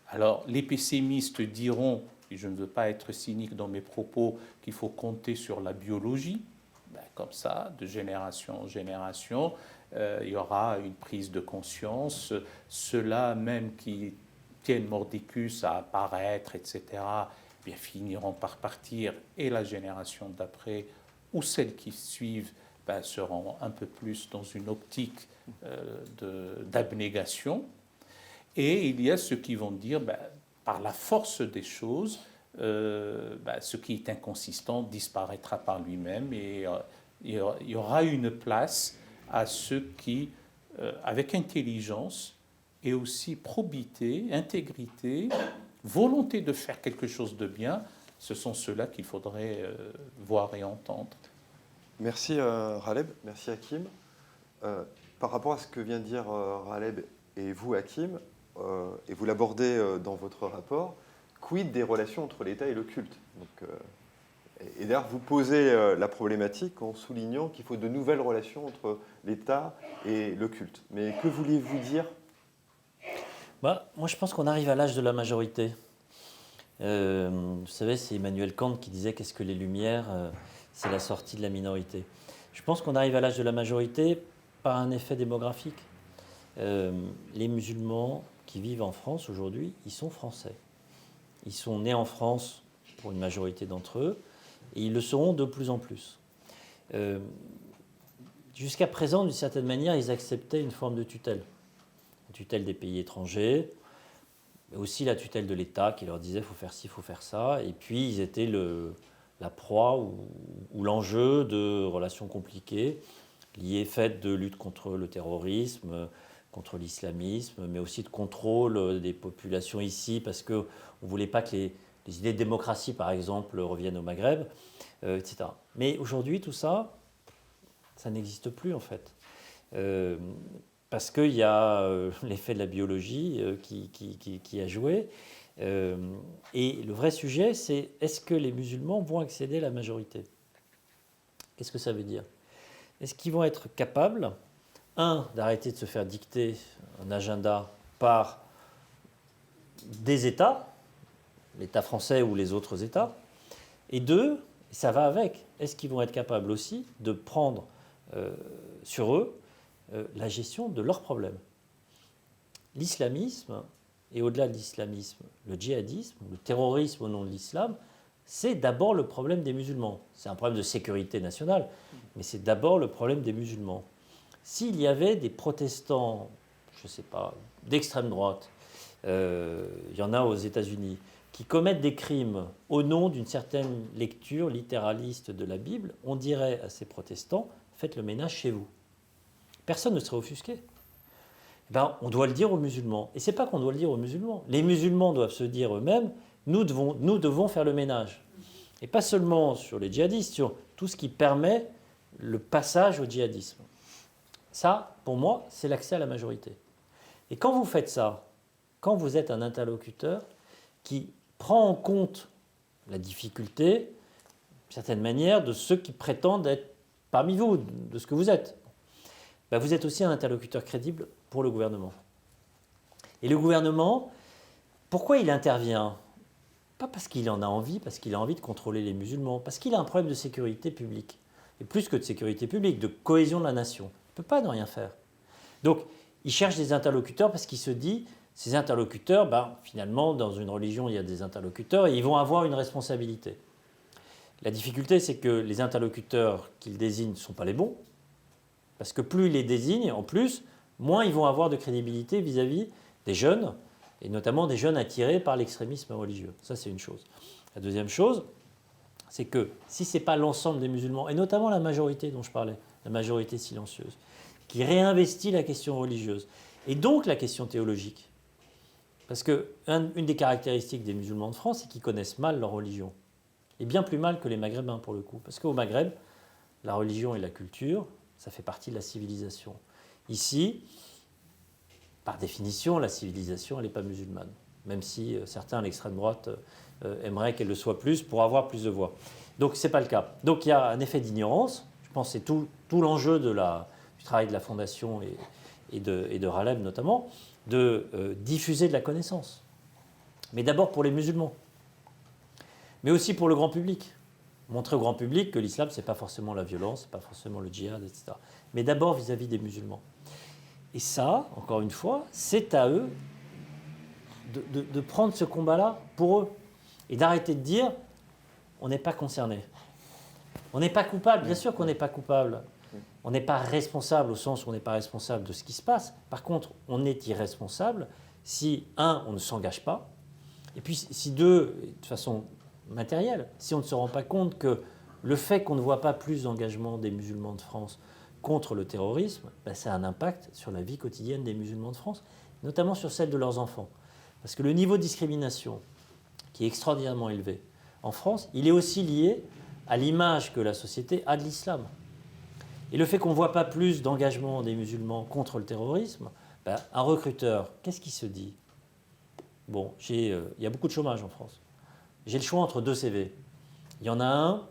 Alors, les pessimistes diront, et je ne veux pas être cynique dans mes propos, qu'il faut compter sur la biologie. Ben, comme ça, de génération en génération, il y aura une prise de conscience. Ceux-là même qui tiennent mordicus à apparaître, etc., bien, finiront par partir, et la génération d'après, ou celles qui suivent, ben, seront un peu plus dans une optique d'abnégation. Et il y a ceux qui vont dire, ben, par la force des choses, ce qui est inconsistant disparaîtra par lui-même, et il y aura une place à ceux qui, avec intelligence et aussi probité, intégrité, volonté de faire quelque chose de bien, ce sont ceux-là qu'il faudrait voir et entendre. Merci Raleb, merci Hakim. Par rapport à ce que vient de dire Raleb et vous Hakim, et vous l'abordez dans votre rapport, quid des relations entre l'État et le culte? Donc, et d'ailleurs, vous posez la problématique en soulignant qu'il faut de nouvelles relations entre l'État et le culte. Mais que vouliez-vous dire? Moi, je pense qu'on arrive à l'âge de la majorité. Vous savez, c'est Emmanuel Kant qui disait qu'est-ce que les Lumières, c'est la sortie de la minorité. Je pense qu'on arrive à l'âge de la majorité par un effet démographique. Les musulmans qui vivent en France aujourd'hui, ils sont français. Ils sont nés en France pour une majorité d'entre eux, et ils le seront de plus en plus. Jusqu'à présent, d'une certaine manière, ils acceptaient une forme de tutelle. Une tutelle des pays étrangers, mais aussi la tutelle de l'État qui leur disait « il faut faire ci, il faut faire ça ». Et puis, ils étaient la proie ou l'enjeu de relations compliquées, liées, faites de lutte contre le terrorisme, contre l'islamisme, mais aussi de contrôle des populations ici, parce qu'on ne voulait pas que les idées de démocratie, par exemple, reviennent au Maghreb, etc. Mais aujourd'hui, tout ça, ça n'existe plus, en fait. Parce qu'il y a l'effet de la biologie qui a joué. Et le vrai sujet, c'est est-ce que les musulmans vont accéder à la majorité? Qu'est-ce que ça veut dire? Est-ce qu'ils vont être capables, d'arrêter de se faire dicter un agenda par des États, l'État français ou les autres États, et 2, ça va avec, est-ce qu'ils vont être capables aussi de prendre sur eux la gestion de leurs problèmes? L'islamisme, et au-delà de l'islamisme, le djihadisme, le terrorisme au nom de l'islam, c'est d'abord le problème des musulmans. C'est un problème de sécurité nationale, mais c'est d'abord le problème des musulmans. S'il y avait des protestants, je ne sais pas, d'extrême droite, il y en a aux États-Unis, qui commettent des crimes au nom d'une certaine lecture littéraliste de la Bible, on dirait à ces protestants, faites le ménage chez vous. Personne ne serait offusqué. On doit le dire aux musulmans. Et ce n'est pas qu'on doit le dire aux musulmans. Les musulmans doivent se dire eux-mêmes, nous devons faire le ménage. Et pas seulement sur les djihadistes, sur tout ce qui permet le passage au djihadisme. Ça, pour moi, c'est l'accès à la majorité. Et quand vous faites ça, quand vous êtes un interlocuteur qui prend en compte la difficulté, d'une certaine manière, de ceux qui prétendent être parmi vous, de ce que vous êtes, vous êtes aussi un interlocuteur crédible pour le gouvernement. Et le gouvernement, pourquoi il intervient? Pas parce qu'il en a envie, parce qu'il a envie de contrôler les musulmans, parce qu'il a un problème de sécurité publique. Et plus que de sécurité publique, de cohésion de la nation. Il ne peut pas ne rien faire. Donc, il cherche des interlocuteurs parce qu'il se dit, ces interlocuteurs, finalement, dans une religion, il y a des interlocuteurs et ils vont avoir une responsabilité. La difficulté, c'est que les interlocuteurs qu'il désigne ne sont pas les bons, parce que plus il les désigne, en plus, moins ils vont avoir de crédibilité vis-à-vis des jeunes, et notamment des jeunes attirés par l'extrémisme religieux. Ça, c'est une chose. La deuxième chose, c'est que si ce n'est pas l'ensemble des musulmans, et notamment la majorité dont je parlais, la majorité silencieuse, qui réinvestit la question religieuse et donc la question théologique. Parce qu'une des caractéristiques des musulmans de France, c'est qu'ils connaissent mal leur religion. Et bien plus mal que les Maghrébins, pour le coup. Parce qu'au Maghreb, la religion et la culture, ça fait partie de la civilisation. Ici, par définition, la civilisation, elle n'est pas musulmane. Même si certains à l'extrême droite aimeraient qu'elle le soit plus pour avoir plus de voix. Donc ce n'est pas le cas. Donc il y a un effet d'ignorance. Je pense que c'est tout l'enjeu du travail de la Fondation et de Raleb notamment, de diffuser de la connaissance. Mais d'abord pour les musulmans, mais aussi pour le grand public. Montrer au grand public que l'islam, ce n'est pas forcément la violence, ce n'est pas forcément le djihad, etc. Mais d'abord vis-à-vis des musulmans. Et ça, encore une fois, c'est à eux de prendre ce combat-là pour eux. Et d'arrêter de dire, on n'est pas concerné. On n'est pas coupable, bien sûr qu'on n'est pas coupable. On n'est pas responsable au sens où on n'est pas responsable de ce qui se passe. Par contre, on est irresponsable si, un, on ne s'engage pas, et puis si, deux, de façon matérielle, si on ne se rend pas compte que le fait qu'on ne voit pas plus d'engagement des musulmans de France contre le terrorisme, ça a un impact sur la vie quotidienne des musulmans de France, notamment sur celle de leurs enfants. Parce que le niveau de discrimination, qui est extraordinairement élevé en France, il est aussi lié à l'image que la société a de l'islam. Et le fait qu'on ne voit pas plus d'engagement des musulmans contre le terrorisme, un recruteur, qu'est-ce qu'il se dit? Bon, il y a beaucoup de chômage en France. J'ai le choix entre 2 CV. Il y en a un,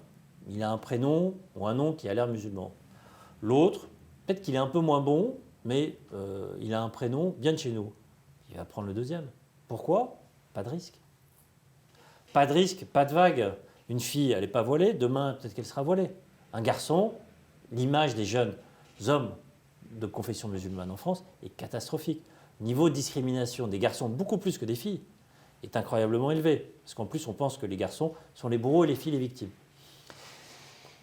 il a un prénom ou un nom qui a l'air musulman. L'autre, peut-être qu'il est un peu moins bon, mais il a un prénom bien de chez nous. Il va prendre le deuxième. Pourquoi? Pas de risque. Pas de risque, pas de vague. Une fille, elle n'est pas voilée, demain, peut-être qu'elle sera voilée. Un garçon, l'image des jeunes hommes de confession musulmane en France est catastrophique. Le niveau de discrimination des garçons, beaucoup plus que des filles, est incroyablement élevé. Parce qu'en plus, on pense que les garçons sont les bourreaux et les filles les victimes.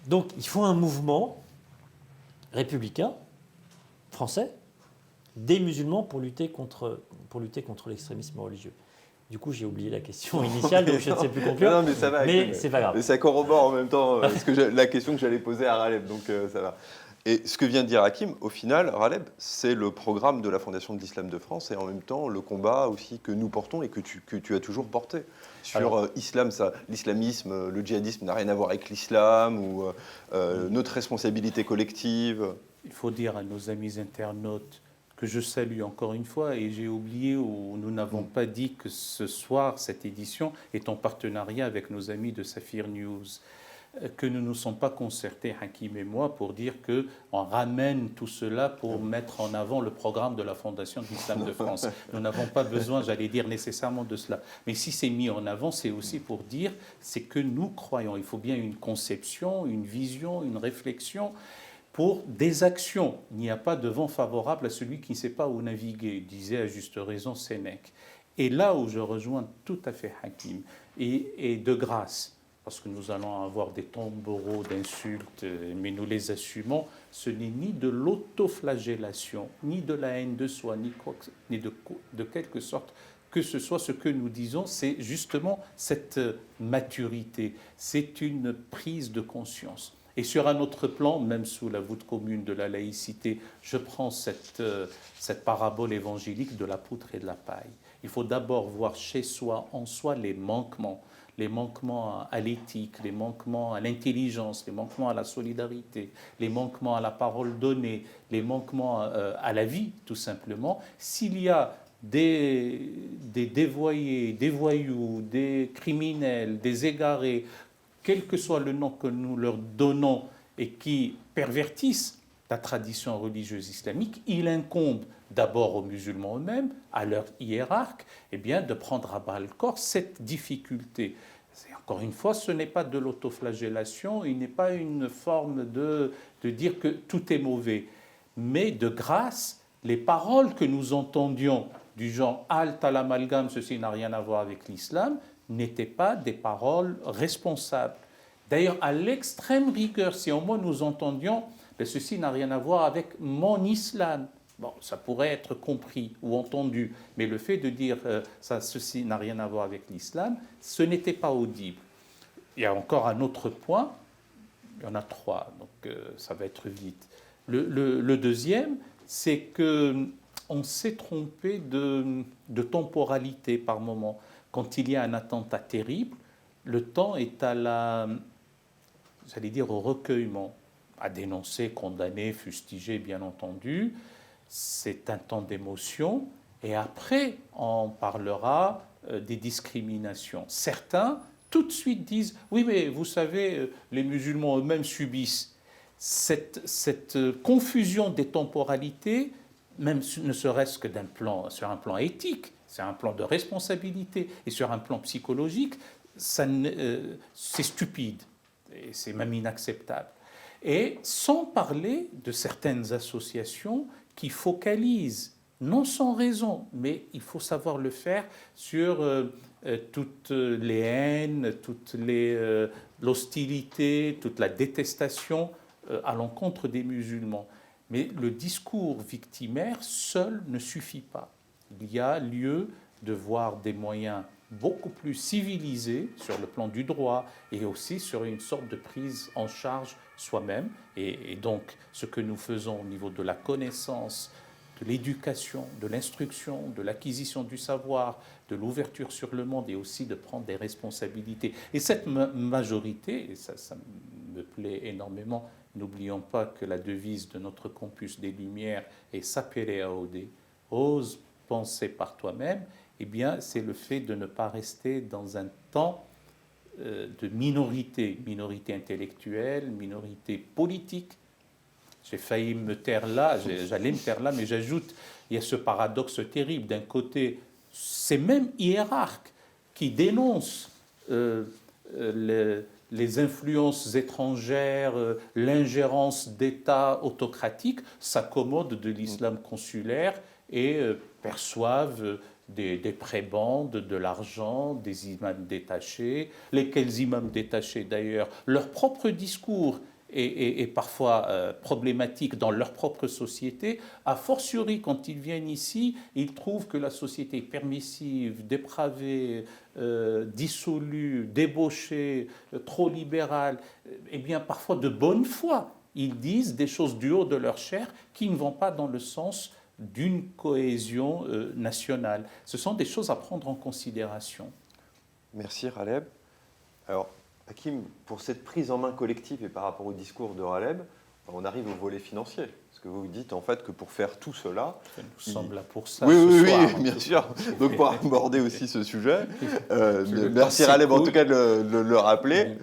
Donc, il faut un mouvement républicain, français, des musulmans pour lutter contre l'extrémisme religieux. Du coup, j'ai oublié la question initiale, donc je ne sais plus conclure. Non, mais ça va. Mais c'est pas grave. Mais ça corrobore en même temps la question que j'allais poser à Raleb, donc ça va. Et ce que vient de dire Hakim, au final, Raleb, c'est le programme de la Fondation de l'Islam de France et en même temps le combat aussi que nous portons et que tu as toujours porté. Sur l'islamisme, le djihadisme n'a rien à voir avec l'islam ou notre responsabilité collective. Il faut dire à nos amis internautes que je salue encore une fois, et j'ai oublié ou nous n'avons pas dit que ce soir, cette édition est en partenariat avec nos amis de Saphir News, que nous ne nous sommes pas concertés, Hakim et moi, pour dire qu'on ramène tout cela pour mettre en avant le programme de la Fondation de l'Islam de France. Nous n'avons pas besoin, j'allais dire, nécessairement de cela. Mais si c'est mis en avant, c'est aussi pour dire, c'est que nous croyons. Il faut bien une conception, une vision, une réflexion pour des actions. Il n'y a pas de vent favorable à celui qui ne sait pas où naviguer, disait à juste raison Sénèque. Et là où je rejoins tout à fait Hakim, et de grâce, parce que nous allons avoir des tombereaux d'insultes, mais nous les assumons, ce n'est ni de l'autoflagellation, ni de la haine de soi, ni de quelque sorte que ce soit. Ce que nous disons, c'est justement cette maturité, c'est une prise de conscience. Et sur un autre plan, même sous la voûte commune de la laïcité, je prends cette parabole évangélique de la poutre et de la paille. Il faut d'abord voir chez soi, en soi, les manquements à l'éthique, les manquements à l'intelligence, les manquements à la solidarité, les manquements à la parole donnée, les manquements à la vie, tout simplement. S'il y a des dévoyés, des voyous, des criminels, des égarés, quel que soit le nom que nous leur donnons et qui pervertissent la tradition religieuse islamique, il incombe d'abord aux musulmans eux-mêmes, à leur hiérarque, de prendre à bras le corps cette difficulté. Encore une fois, ce n'est pas de l'autoflagellation, il n'est pas une forme de dire que tout est mauvais, mais de grâce, les paroles que nous entendions du genre « halte à l'amalgame, ceci n'a rien à voir avec l'islam », n'étaient pas des paroles responsables. D'ailleurs, à l'extrême rigueur, si au moins nous entendions ceci n'a rien à voir avec mon islam. Bon, ça pourrait être compris ou entendu, mais le fait de dire ceci n'a rien à voir avec l'islam, ce n'était pas audible. Il y a encore un autre point, il y en a 3, donc ça va être vite. Le deuxième, c'est qu'on s'est trompé de temporalité par moment. Quand il y a un attentat terrible, le temps est j'allais dire, au recueillement, à dénoncer, condamner, fustiger, bien entendu. C'est un temps d'émotion. Et après, on parlera des discriminations. Certains, tout de suite, disent « Oui, mais vous savez, les musulmans eux-mêmes subissent ». Cette confusion des temporalités, même ne serait-ce que sur un plan éthique, sur un plan de responsabilité et sur un plan psychologique, c'est stupide et c'est même inacceptable. Et sans parler de certaines associations qui focalisent, non sans raison, mais il faut savoir le faire, sur toutes les haines, toute l'hostilité, toute la détestation à l'encontre des musulmans. Mais le discours victimaire seul ne suffit pas. Il y a lieu de voir des moyens beaucoup plus civilisés sur le plan du droit et aussi sur une sorte de prise en charge soi-même. Et donc, ce que nous faisons au niveau de la connaissance, de l'éducation, de l'instruction, de l'acquisition du savoir, de l'ouverture sur le monde et aussi de prendre des responsabilités. Et cette majorité, et ça me plaît énormément, n'oublions pas que la devise de notre campus des Lumières est Sapere Aude, ose penser par toi-même. Eh bien, c'est le fait de ne pas rester dans un temps de minorité intellectuelle, minorité politique. J'ai failli me taire là, j'allais me taire là, mais j'ajoute, il y a ce paradoxe terrible. D'un côté, ces mêmes hiérarques qui dénoncent les influences étrangères, l'ingérence d'États autocratiques, s'accommodent de l'islam consulaire et perçoivent des prébendes, de l'argent, des imams détachés, lesquels imams détachés d'ailleurs, leur propre discours est parfois problématique dans leur propre société. A fortiori, quand ils viennent ici, ils trouvent que la société est permissive, dépravée, dissolue, débauchée, trop libérale. Eh bien, parfois de bonne foi, ils disent des choses du haut de leur chair qui ne vont pas dans le sens d'une cohésion nationale. Ce sont des choses à prendre en considération. Merci Raleb. Alors, Hakim, pour cette prise en main collective et par rapport au discours de Raleb, on arrive au volet financier. Parce que vous dites en fait que pour faire tout cela... Ça nous semble là pour ça oui, ce oui, soir. Oui, bien sûr. Donc pour aborder aussi ce sujet, merci Raleb en tout cas de le rappeler.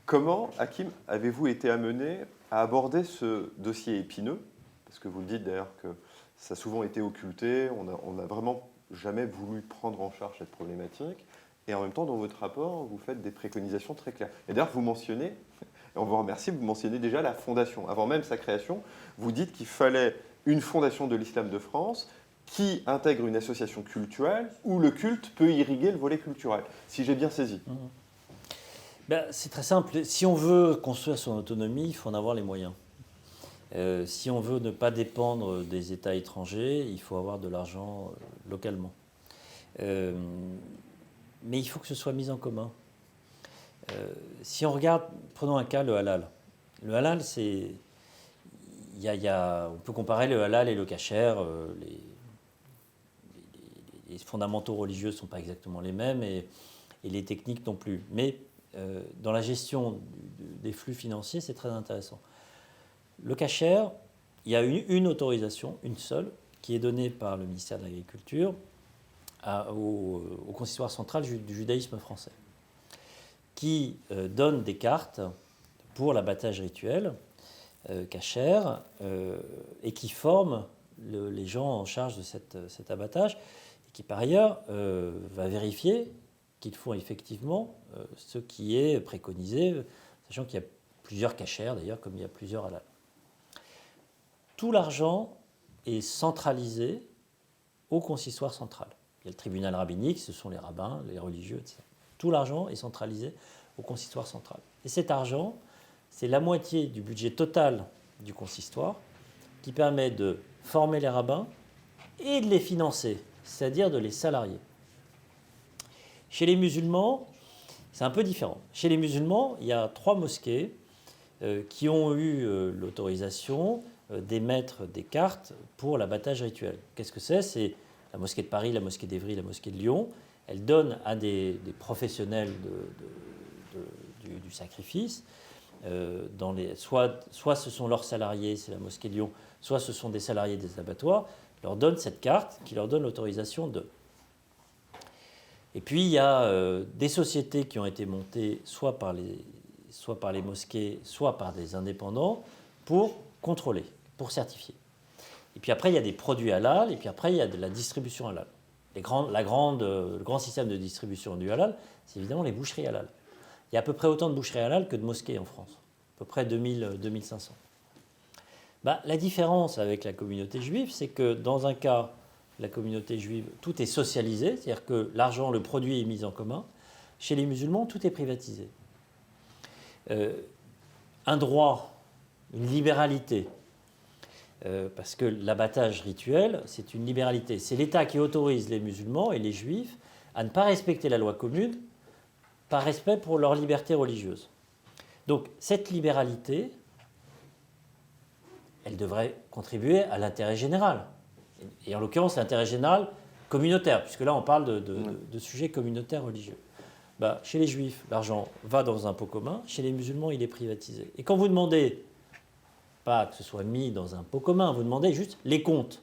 Comment, Hakim, avez-vous été amené à aborder ce dossier épineux? Parce que vous le dites d'ailleurs que ça a souvent été occulté, on n'a vraiment jamais voulu prendre en charge cette problématique. Et en même temps, dans votre rapport, vous faites des préconisations très claires. Et d'ailleurs, vous mentionnez, et on vous remercie, vous mentionnez déjà la fondation. Avant même sa création, vous dites qu'il fallait une fondation de l'islam de France qui intègre une association cultuelle où le culte peut irriguer le volet culturel, si j'ai bien saisi. C'est très simple. Si on veut construire son autonomie, il faut en avoir les moyens. Si on veut ne pas dépendre des États étrangers, il faut avoir de l'argent localement. Mais il faut que ce soit mis en commun. Si on regarde, prenons un cas, le halal. Le halal, on peut comparer le halal et le kasher. Les fondamentaux religieux ne sont pas exactement les mêmes et les techniques non plus. Mais dans la gestion des flux financiers, c'est très intéressant. Le kasher, il y a une autorisation, une seule, qui est donnée par le ministère de l'Agriculture au consistoire central du judaïsme français, qui donne des cartes pour l'abattage rituel kasher et qui forme les gens en charge de cet abattage et qui par ailleurs va vérifier qu'ils font effectivement ce qui est préconisé, sachant qu'il y a plusieurs kashers d'ailleurs comme il y a plusieurs halal. Tout l'argent est centralisé au consistoire central. Il y a le tribunal rabbinique, ce sont les rabbins, les religieux, etc. Tout l'argent est centralisé au consistoire central. Et cet argent, c'est la moitié du budget total du consistoire qui permet de former les rabbins et de les financer, c'est-à-dire de les salarier. Chez les musulmans, c'est un peu différent. Chez les musulmans, il y a 3 mosquées qui ont eu l'autorisation d'émettre des cartes pour l'abattage rituel. Qu'est-ce que c'est? C'est la mosquée de Paris, la mosquée d'Évry, la mosquée de Lyon. Elles donnent à des professionnels du sacrifice, soit ce sont leurs salariés, c'est la mosquée de Lyon, soit ce sont des salariés des abattoirs, leur donnent cette carte qui leur donne l'autorisation de. Et puis il y a des sociétés qui ont été montées soit par les mosquées, soit par des indépendants pour contrôler, pour certifier. Et puis après il y a des produits halal, et puis après il y a de la distribution halal. Le grand système de distribution du halal, c'est évidemment les boucheries halal. Il y a à peu près autant de boucheries halal que de mosquées en France, à peu près 2500. La différence avec la communauté juive, c'est que dans un cas, la communauté juive, tout est socialisé, c'est-à-dire que l'argent, le produit est mis en commun. Chez les musulmans, tout est privatisé. Un droit, une libéralité, parce que l'abattage rituel, c'est une libéralité. C'est l'État qui autorise les musulmans et les juifs à ne pas respecter la loi commune par respect pour leur liberté religieuse. Donc cette libéralité, elle devrait contribuer à l'intérêt général. Et en l'occurrence, l'intérêt général communautaire, puisque là, on parle de sujets communautaires religieux. Chez les juifs, l'argent va dans un pot commun. Chez les musulmans, il est privatisé. Et quand vous demandez, pas que ce soit mis dans un pot commun, vous demandez juste les comptes,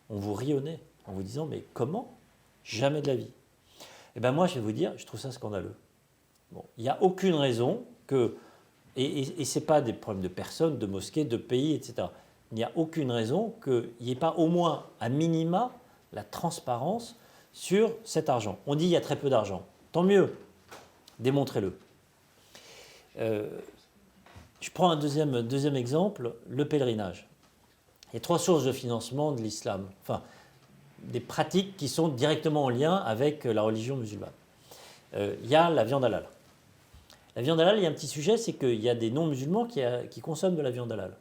on vous rit au nez en vous disant « mais comment? Jamais de la vie ». Moi, je vais vous dire, je trouve ça scandaleux. Il n'y a aucune raison que... Et ce n'est pas des problèmes de personnes, de mosquées, de pays, etc. Il n'y a aucune raison qu'il n'y ait pas au moins, à minima, la transparence sur cet argent. On dit qu'il y a très peu d'argent. Tant mieux, démontrez-le. Je prends un deuxième exemple, le pèlerinage. Il y a 3 sources de financement de l'islam, enfin, des pratiques qui sont directement en lien avec la religion musulmane. Il y a la viande halal. La viande halal, il y a un petit sujet, c'est qu'il y a des non-musulmans qui consomment de la viande halal.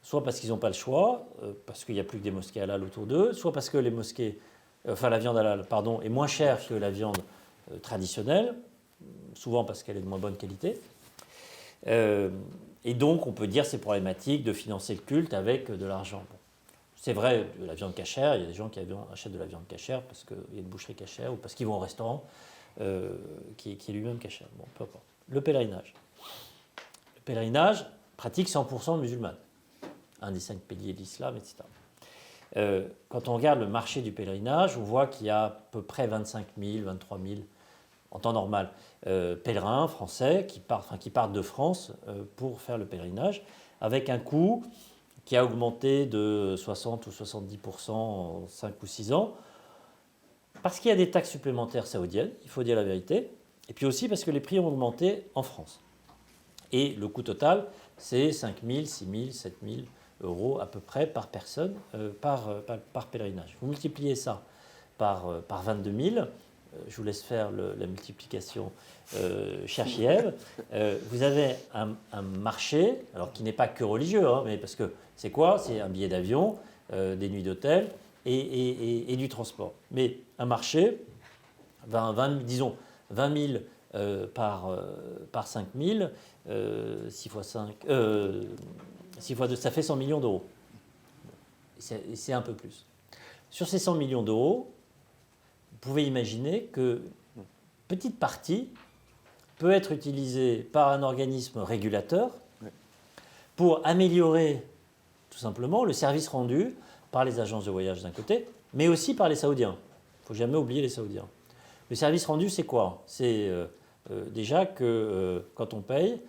Soit parce qu'ils n'ont pas le choix, parce qu'il n'y a plus que des mosquées halal autour d'eux, soit parce que la viande halal, est moins chère que la viande traditionnelle, souvent parce qu'elle est de moins bonne qualité. Et donc, on peut dire que c'est problématique de financer le culte avec de l'argent. C'est vrai, de la viande cachère, il y a des gens qui achètent de la viande cachère parce qu'il y a une boucherie cachère ou parce qu'ils vont au restaurant qui est lui-même cachère. Peu importe. Le pèlerinage. Le pèlerinage pratique 100% musulmane. Un des 5 piliers de l'islam, etc. Quand on regarde le marché du pèlerinage, on voit qu'il y a à peu près 25 000, 23 000, en temps normal, pèlerins français qui partent de France pour faire le pèlerinage, avec un coût qui a augmenté de 60 ou 70% en 5 ou 6 ans, parce qu'il y a des taxes supplémentaires saoudiennes, il faut dire la vérité, et puis aussi parce que les prix ont augmenté en France. Et le coût total, c'est 5 000, 6 000, 7 000 euros à peu près par personne, par pèlerinage. Vous multipliez ça par 22 000, je vous laisse faire la multiplication, cher Chieb, vous avez un marché, alors qui n'est pas que religieux, mais parce que c'est quoi? C'est un billet d'avion, des nuits d'hôtel et du transport. Mais un marché, disons 20 000 par 5 000, 6 fois 5, 6 fois 2, ça fait 100 millions d'euros. C'est un peu plus. Sur ces 100 millions d'euros, vous pouvez imaginer qu'une petite partie peut être utilisée par un organisme régulateur pour améliorer tout simplement le service rendu par les agences de voyage d'un côté, mais aussi par les Saoudiens. Il ne faut jamais oublier les Saoudiens. Le service rendu, c'est quoi? C'est déjà que quand on paye,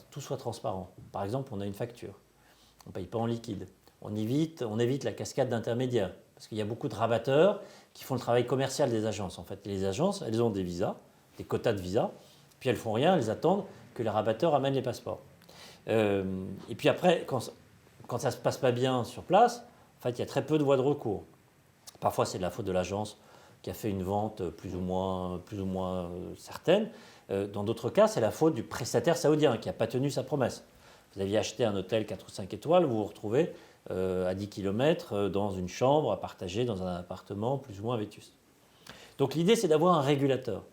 tout soit transparent. Par exemple, on a une facture. On ne paye pas en liquide. On évite la cascade d'intermédiaires. Parce qu'il y a beaucoup de rabatteurs qui font le travail commercial des agences. En fait, les agences, elles ont des visas, des quotas de visas, puis elles ne font rien, elles attendent que les rabatteurs amènent les passeports. Et puis après, quand ça ne se passe pas bien sur place, en fait, il y a très peu de voies de recours. Parfois, c'est de la faute de l'agence qui a fait une vente plus ou moins certaine. Dans d'autres cas, c'est la faute du prestataire saoudien qui n'a pas tenu sa promesse. Vous aviez acheté un hôtel 4 ou 5 étoiles, vous vous retrouvez à 10 km dans une chambre à partager dans un appartement plus ou moins vétuste. Donc l'idée, c'est d'avoir un régulateur.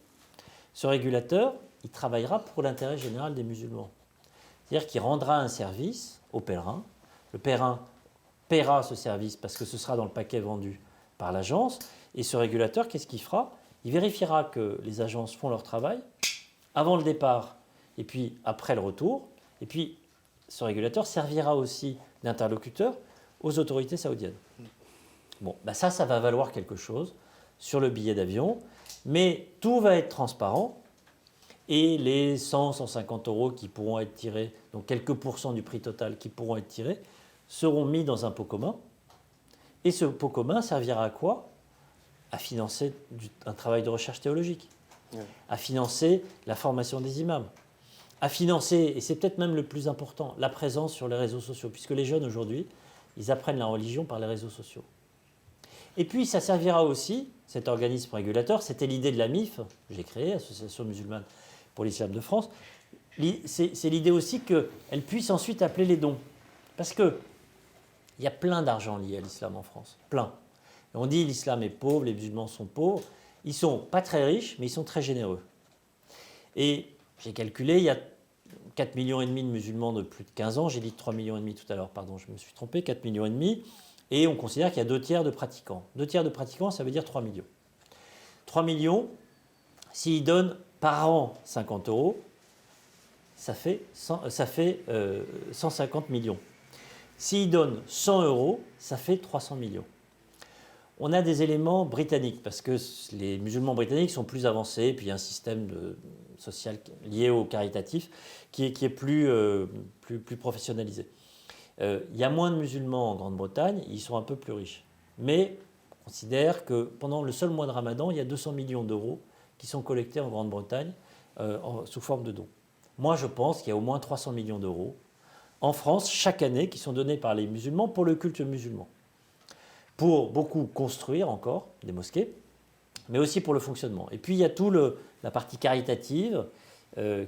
Ce régulateur, il travaillera pour l'intérêt général des musulmans. C'est-à-dire qu'il rendra un service au pèlerin. Le pèlerin paiera ce service parce que ce sera dans le paquet vendu par l'agence. Et ce régulateur, qu'est-ce qu'il fera? Il vérifiera que les agences font leur travail avant le départ et puis après le retour. Et puis, ce régulateur servira aussi d'interlocuteur aux autorités saoudiennes. Bon, bah ça va valoir quelque chose sur le billet d'avion, mais tout va être transparent et les 100, 150 euros qui pourront être tirés, donc quelques pourcents du prix total qui pourront être tirés, seront mis dans un pot commun. Et ce pot commun servira à quoi? À financer un travail de recherche théologique, à financer la formation des imams, à financer, et c'est peut-être même le plus important, la présence sur les réseaux sociaux, puisque les jeunes aujourd'hui, ils apprennent la religion par les réseaux sociaux. Et puis ça servira aussi, cet organisme régulateur, c'était l'idée de la MIF, que j'ai créée, Association musulmane pour l'islam de France, c'est l'idée aussi qu'elle puisse ensuite appeler les dons. Parce qu'il y a plein d'argent lié à l'islam en France, plein. Et on dit l'islam est pauvre, les musulmans sont pauvres. Ils ne sont pas très riches, mais ils sont très généreux. Et j'ai calculé, il y a 4,5 millions de musulmans de plus de 15 ans. J'ai dit 3,5 millions tout à l'heure, pardon, je me suis trompé, 4,5 millions. Et on considère qu'il y a 2 tiers de pratiquants. 2 tiers de pratiquants, ça veut dire 3 millions. 3 millions, s'ils donnent par an 50 euros, ça fait 150 millions. S'ils donnent 100 euros, ça fait 300 millions. On a des éléments britanniques, parce que les musulmans britanniques sont plus avancés, puis il y a un système social lié au caritatif qui est plus professionnalisé. Il y a moins de musulmans en Grande-Bretagne, ils sont un peu plus riches. Mais on considère que pendant le seul mois de Ramadan, il y a 200 millions d'euros qui sont collectés en Grande-Bretagne sous forme de dons. Moi, je pense qu'il y a au moins 300 millions d'euros en France chaque année qui sont donnés par les musulmans pour le culte musulman. Pour beaucoup construire encore des mosquées, mais aussi pour le fonctionnement. Et puis il y a tout la partie caritative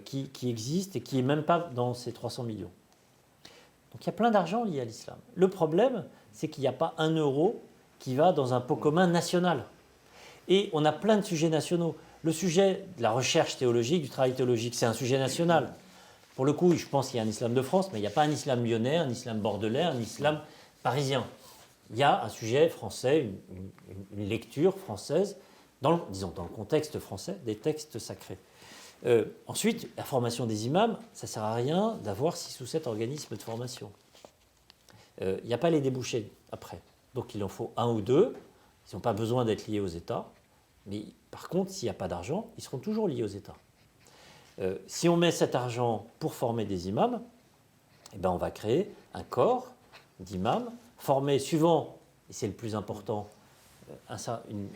qui existe et qui n'est même pas dans ces 300 millions. Donc il y a plein d'argent lié à l'islam. Le problème, c'est qu'il n'y a pas 1 euro qui va dans un pot commun national. Et on a plein de sujets nationaux. Le sujet de la recherche théologique, du travail théologique, c'est un sujet national. Pour le coup, je pense qu'il y a un islam de France, mais il n'y a pas un islam lyonnais, un islam bordelais, un islam parisien. Il y a un sujet français, une lecture française, disons dans le contexte français, des textes sacrés. Ensuite, la formation des imams, ça ne sert à rien d'avoir 6 ou 7 organismes de formation. Il n'y a pas les débouchés après. Donc il en faut 1 ou 2. Ils n'ont pas besoin d'être liés aux États. Mais par contre, s'il n'y a pas d'argent, ils seront toujours liés aux États. Si on met cet argent pour former des imams, eh ben on va créer un corps d'imams formés suivant, et c'est le plus important,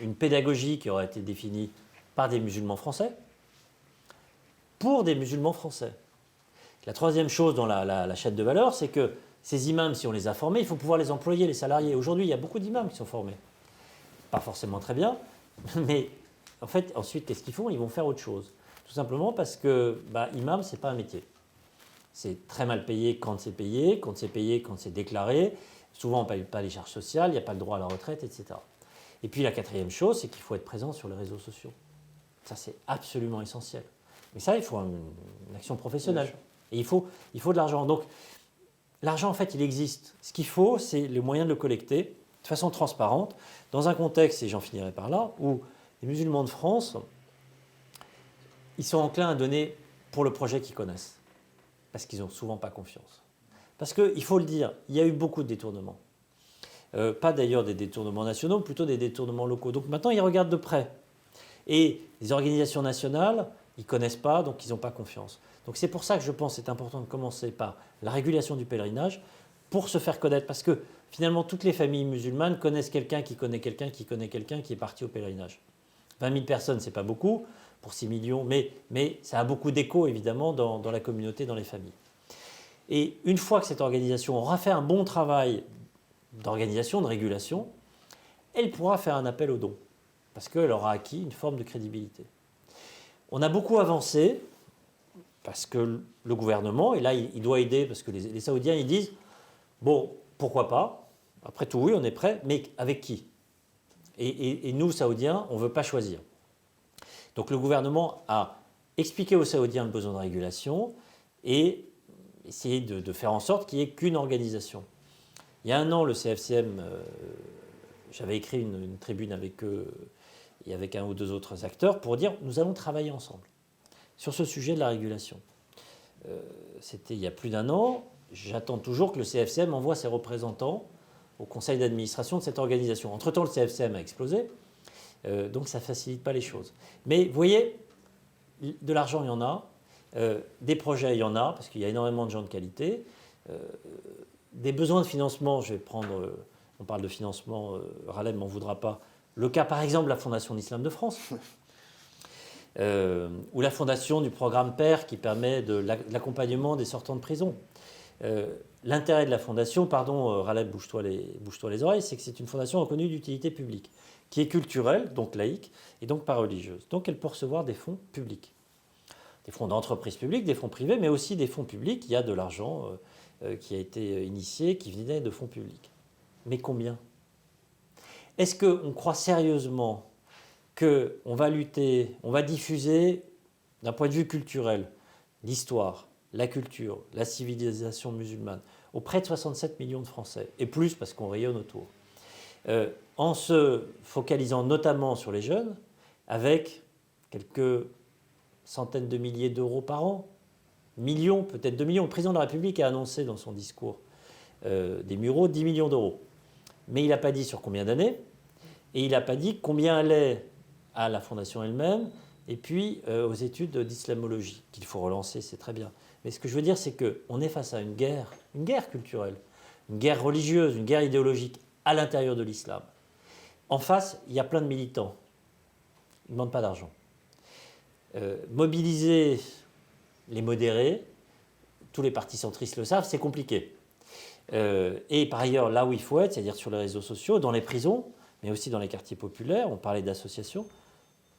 une pédagogie qui aura été définie par des musulmans français, pour des musulmans français. La troisième chose dans la chaîne de valeur, c'est que ces imams, si on les a formés, il faut pouvoir les employer, les salariés. Aujourd'hui, il y a beaucoup d'imams qui sont formés. Pas forcément très bien, mais en fait, ensuite, qu'est-ce qu'ils font? Ils vont faire autre chose. Tout simplement parce que imam, ce n'est pas un métier. C'est très mal payé quand c'est payé, quand c'est déclaré. Souvent, on ne paye pas les charges sociales, il n'y a pas le droit à la retraite, etc. Et puis la 4e chose, c'est qu'il faut être présent sur les réseaux sociaux. Ça, c'est absolument essentiel. Mais ça, il faut une action professionnelle. Et il faut de l'argent. Donc, l'argent, en fait, il existe. Ce qu'il faut, c'est les moyens de le collecter de façon transparente, dans un contexte, et j'en finirai par là, où les musulmans de France, ils sont enclins à donner pour le projet qu'ils connaissent. Parce qu'ils n'ont souvent pas confiance. Parce qu'il faut le dire, il y a eu beaucoup de détournements. Pas d'ailleurs des détournements nationaux, plutôt des détournements locaux. Donc maintenant, ils regardent de près. Et les organisations nationales, ils ne connaissent pas, donc ils n'ont pas confiance. Donc c'est pour ça que je pense que c'est important de commencer par la régulation du pèlerinage pour se faire connaître. Parce que finalement, toutes les familles musulmanes connaissent quelqu'un qui connaît quelqu'un qui connaît quelqu'un qui est parti au pèlerinage. 20 000 personnes, ce n'est pas beaucoup pour 6 millions, mais ça a beaucoup d'écho évidemment dans la communauté, dans les familles. Et une fois que cette organisation aura fait un bon travail d'organisation, de régulation, elle pourra faire un appel aux dons, parce qu'elle aura acquis une forme de crédibilité. On a beaucoup avancé, parce que le gouvernement, et là il doit aider, parce que les Saoudiens ils disent, bon, pourquoi pas, après tout oui, on est prêt, mais avec qui? Et nous, Saoudiens, on ne veut pas choisir. Donc le gouvernement a expliquer aux Saoudiens le besoin de régulation et essayer de faire en sorte qu'il n'y ait qu'une organisation. Il y a un an, le CFCM, j'avais écrit une tribune avec eux et avec un ou deux autres acteurs pour dire nous allons travailler ensemble sur ce sujet de la régulation. C'était il y a plus d'un an. J'attends toujours que le CFCM envoie ses représentants au conseil d'administration de cette organisation. Entre-temps, le CFCM a explosé, donc ça ne facilite pas les choses. Mais vous voyez, de l'argent, il y en a, des projets, il y en a, parce qu'il y a énormément de gens de qualité. Des besoins de financement, je vais prendre, on parle de financement, Ralem ne m'en voudra pas, le cas par exemple de la Fondation de l'Islam de France, ou la fondation du programme PER qui permet de l'accompagnement des sortants de prison. L'intérêt de la fondation, pardon Ralem, bouge-toi les oreilles, c'est que c'est une fondation reconnue d'utilité publique, qui est culturelle, donc laïque, et donc pas religieuse. Donc elle peut recevoir des fonds publics. Des fonds d'entreprise publique, des fonds privés, mais aussi des fonds publics. Il y a de l'argent qui a été initié, qui venait de fonds publics. Mais combien ? Est-ce qu'on croit sérieusement qu'on va lutter, on va diffuser, d'un point de vue culturel, l'histoire, la culture, la civilisation musulmane, auprès de 67 millions de Français, et plus parce qu'on rayonne autour, en se focalisant notamment sur les jeunes, avec quelques centaines de milliers d'euros par an, millions, peut-être 2 millions. Le président de la République a annoncé dans son discours des Mureaux 10 millions d'euros. Mais il n'a pas dit sur combien d'années, et il n'a pas dit combien allait à la fondation elle-même, et puis aux études d'islamologie, qu'il faut relancer, c'est très bien. Mais ce que je veux dire, c'est qu'on est face à une guerre culturelle, une guerre religieuse, une guerre idéologique à l'intérieur de l'islam. En face, il y a plein de militants. Ils ne demandent pas d'argent. Mobiliser les modérés, tous les partis centristes le savent, c'est compliqué. Et par ailleurs, là où il faut être, c'est-à-dire sur les réseaux sociaux, dans les prisons, mais aussi dans les quartiers populaires, on parlait d'associations,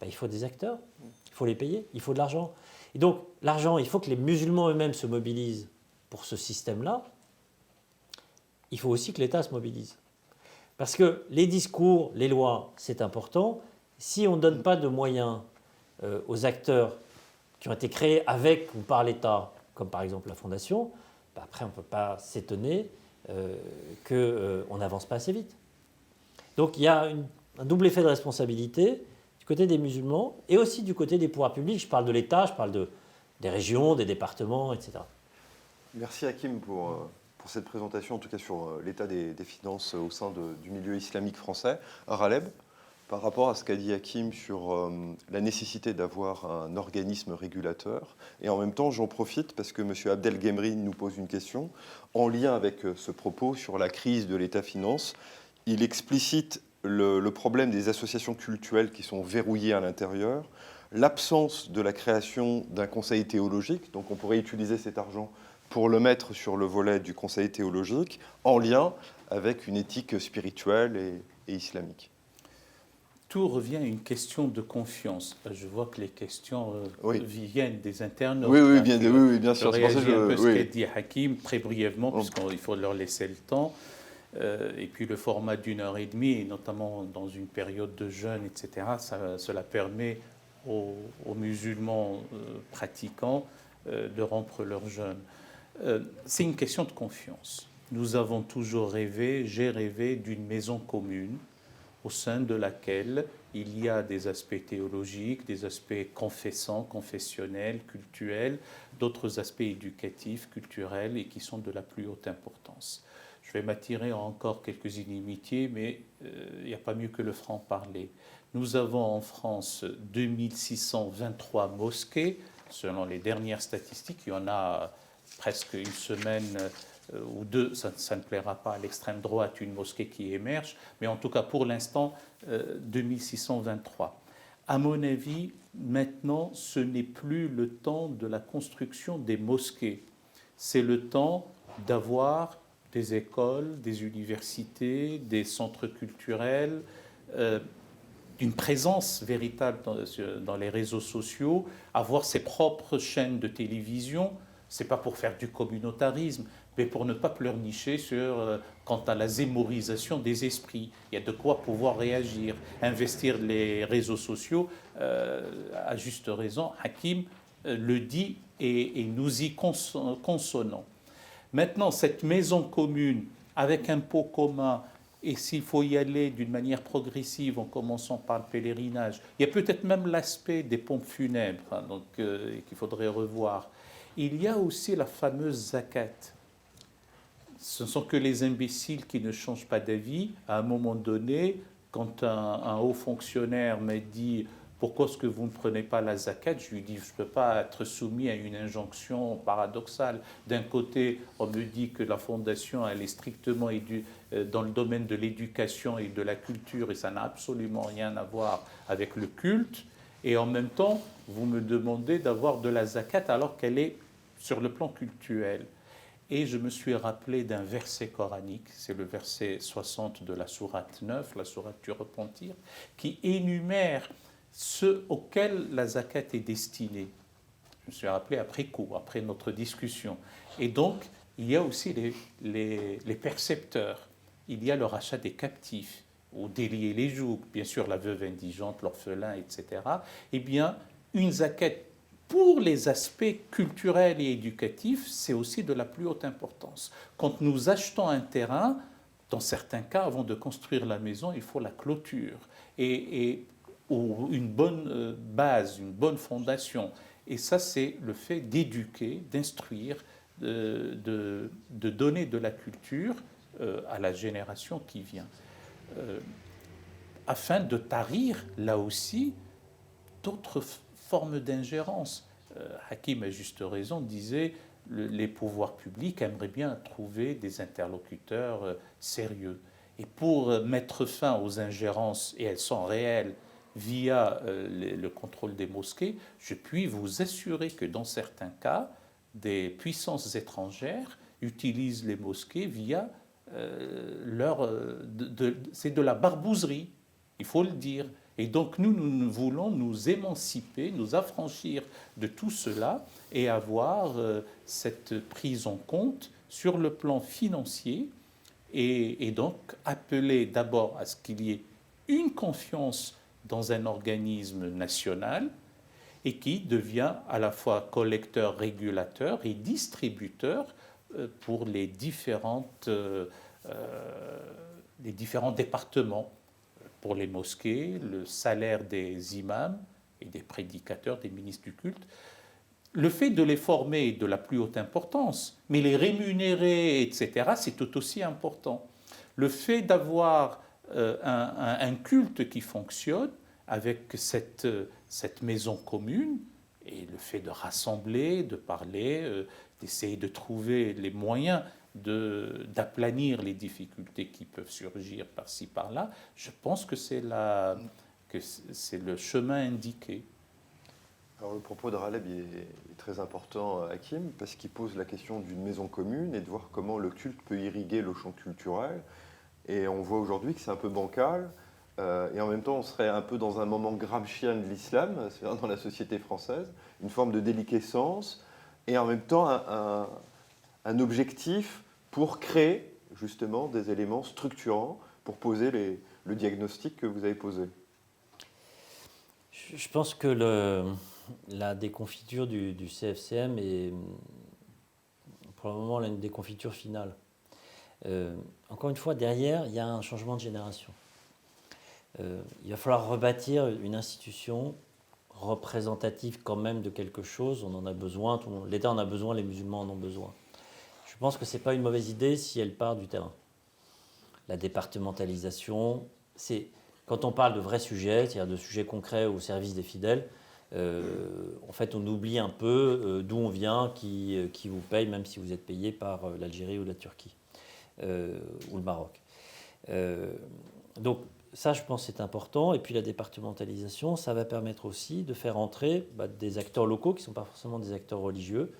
il faut des acteurs, il faut les payer, il faut de l'argent. Et donc, l'argent, il faut que les musulmans eux-mêmes se mobilisent pour ce système-là. Il faut aussi que l'État se mobilise. Parce que les discours, les lois, c'est important. Si on ne donne pas de moyens aux acteurs qui ont été créés avec ou par l'État, comme par exemple la Fondation, après on ne peut pas s'étonner qu'on n'avance pas assez vite. Donc il y a un double effet de responsabilité du côté des musulmans et aussi du côté des pouvoirs publics. Je parle de l'État, je parle des régions, des départements, etc. Merci Hakim pour cette présentation, en tout cas sur l'état des finances au sein du milieu islamique français. Raleb, par rapport à ce qu'a dit Hakim sur la nécessité d'avoir un organisme régulateur, et en même temps j'en profite parce que M. Abdelghemri nous pose une question en lien avec ce propos sur la crise de l'État-finance. Il explicite le problème des associations cultuelles qui sont verrouillées à l'intérieur, l'absence de la création d'un conseil théologique, donc on pourrait utiliser cet argent pour le mettre sur le volet du conseil théologique, en lien avec une éthique spirituelle et islamique. Tout revient à une question de confiance. Je vois que les questions viennent des internautes. Oui, bien sûr. Je réagis un peu ce qu'a dit Hakim, très brièvement, puisqu'il faut leur laisser le temps. Et puis le format d'1h30, et notamment dans une période de jeûne, etc., cela permet aux musulmans pratiquants de rompre leur jeûne. C'est une question de confiance. Nous avons toujours rêvé, j'ai rêvé d'une maison commune au sein de laquelle il y a des aspects théologiques, des aspects confessants, confessionnels, cultuels, d'autres aspects éducatifs, culturels et qui sont de la plus haute importance. Je vais m'attirer encore quelques inimitiés, mais il n'y a pas mieux que le franc-parler. Nous avons en France 2623 mosquées, selon les dernières statistiques. Il y en a presque une semaine ou deux, ça ne plaira pas à l'extrême droite, une mosquée qui émerge, mais en tout cas pour l'instant, 2623. À mon avis, maintenant, ce n'est plus le temps de la construction des mosquées. C'est le temps d'avoir des écoles, des universités, des centres culturels, une présence véritable dans les réseaux sociaux, avoir ses propres chaînes de télévision. Ce n'est pas pour faire du communautarisme, mais pour ne pas pleurnicher quant à la zémorisation des esprits. Il y a de quoi pouvoir réagir, investir les réseaux sociaux. À juste raison, Hakim, le dit et nous y consonnons. Maintenant, cette maison commune, avec un pot commun, et s'il faut y aller d'une manière progressive en commençant par le pèlerinage, il y a peut-être même l'aspect des pompes funèbres qu'il faudrait revoir. Il y a aussi la fameuse zakat. Ce ne sont que les imbéciles qui ne changent pas d'avis. À un moment donné, quand un haut fonctionnaire m'a dit « Pourquoi est-ce que vous ne prenez pas la zakat ?» Je lui dis « Je ne peux pas être soumis à une injonction paradoxale. D'un côté, on me dit que la fondation, elle est strictement dans le domaine de l'éducation et de la culture, et ça n'a absolument rien à voir avec le culte. Et en même temps, vous me demandez d'avoir de la zakat alors qu'elle est sur le plan cultuel. » Et je me suis rappelé d'un verset coranique, c'est le verset 60 de la sourate 9, la sourate du repentir, qui énumère ceux auxquels la zakat est destinée. Je me suis rappelé après coup, après notre discussion. Et donc, il y a aussi les percepteurs, il y a le rachat des captifs, ou délier les jougs, bien sûr la veuve indigente, l'orphelin, etc. Eh bien, une zakat pour les aspects culturels et éducatifs, c'est aussi de la plus haute importance. Quand nous achetons un terrain, dans certains cas, avant de construire la maison, il faut la clôture ou une bonne base, une bonne fondation. Et ça, c'est le fait d'éduquer, d'instruire, de donner de la culture à la génération qui vient, afin de tarir, là aussi, d'autres formes d'ingérence. Hakim, à juste raison, disait les pouvoirs publics aimeraient bien trouver des interlocuteurs sérieux. Et pour mettre fin aux ingérences, et elles sont réelles, via le contrôle des mosquées, je puis vous assurer que dans certains cas, des puissances étrangères utilisent les mosquées via c'est de la barbouzerie, il faut le dire. Et donc nous voulons nous émanciper, nous affranchir de tout cela et avoir cette prise en compte sur le plan financier et donc appeler d'abord à ce qu'il y ait une confiance dans un organisme national et qui devient à la fois collecteur, régulateur et distributeur pour les différents départements. Pour les mosquées, le salaire des imams et des prédicateurs, des ministres du culte. Le fait de les former est de la plus haute importance, mais les rémunérer, etc., c'est tout aussi important. Le fait d'avoir un culte qui fonctionne avec cette maison commune, et le fait de rassembler, de parler, d'essayer de trouver les moyens d'aplanir les difficultés qui peuvent surgir par-ci, par-là, je pense que c'est le chemin indiqué. Alors le propos de Raleb est très important, Hakim, parce qu'il pose la question d'une maison commune et de voir comment le culte peut irriguer le champ culturel. Et on voit aujourd'hui que c'est un peu bancal, et en même temps on serait un peu dans un moment gramscien de l'islam, c'est-à-dire dans la société française, une forme de déliquescence, et en même temps un objectif pour créer justement des éléments structurants pour poser le diagnostic que vous avez posé. Je pense que la déconfiture du CFCM est pour le moment une déconfiture finale. Encore une fois, derrière, il y a un changement de génération. Il va falloir rebâtir une institution représentative quand même de quelque chose. On en a besoin, l'État en a besoin, les musulmans en ont besoin. Je pense que ce n'est pas une mauvaise idée si elle part du terrain. La départementalisation, c'est quand on parle de vrais sujets, c'est-à-dire de sujets concrets au service des fidèles, en fait on oublie un peu d'où on vient, qui vous paye, même si vous êtes payé par l'Algérie ou la Turquie ou le Maroc. Donc ça, je pense, c'est important. Et puis la départementalisation, ça va permettre aussi de faire entrer des acteurs locaux qui ne sont pas forcément des acteurs religieux,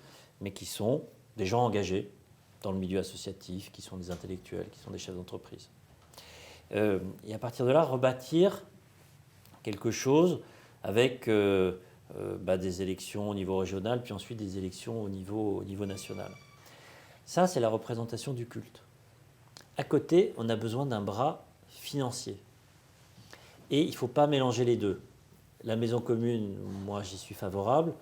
mais qui sont des gens engagés dans le milieu associatif, qui sont des intellectuels, qui sont des chefs d'entreprise. Et à partir de là, rebâtir quelque chose avec des élections au niveau régional, puis ensuite des élections au niveau national. Ça, c'est la représentation du culte. À côté, on a besoin d'un bras financier. Et il ne faut pas mélanger les deux. La maison commune, moi, j'y suis favorable.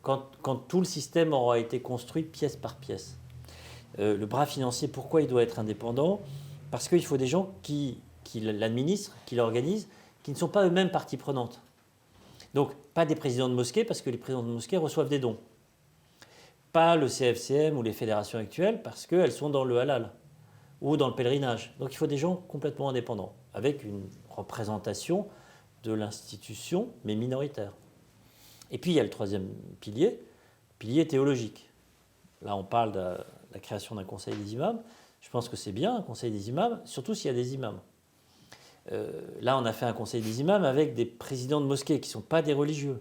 quand tout le système aura été construit pièce par pièce. Le bras financier, pourquoi il doit être indépendant? Parce qu'il faut des gens qui l'administrent, qui l'organisent, qui ne sont pas eux-mêmes partie prenante. Donc, pas des présidents de mosquées, parce que les présidents de mosquées reçoivent des dons. Pas le CFCM ou les fédérations actuelles, parce qu'elles sont dans le halal ou dans le pèlerinage. Donc, il faut des gens complètement indépendants, avec une représentation de l'institution, mais minoritaire. Et puis, il y a le troisième pilier théologique. Là, on parle de la création d'un conseil des imams. Je pense que c'est bien, un conseil des imams, surtout s'il y a des imams. Là, on a fait un conseil des imams avec des présidents de mosquées qui ne sont pas des religieux,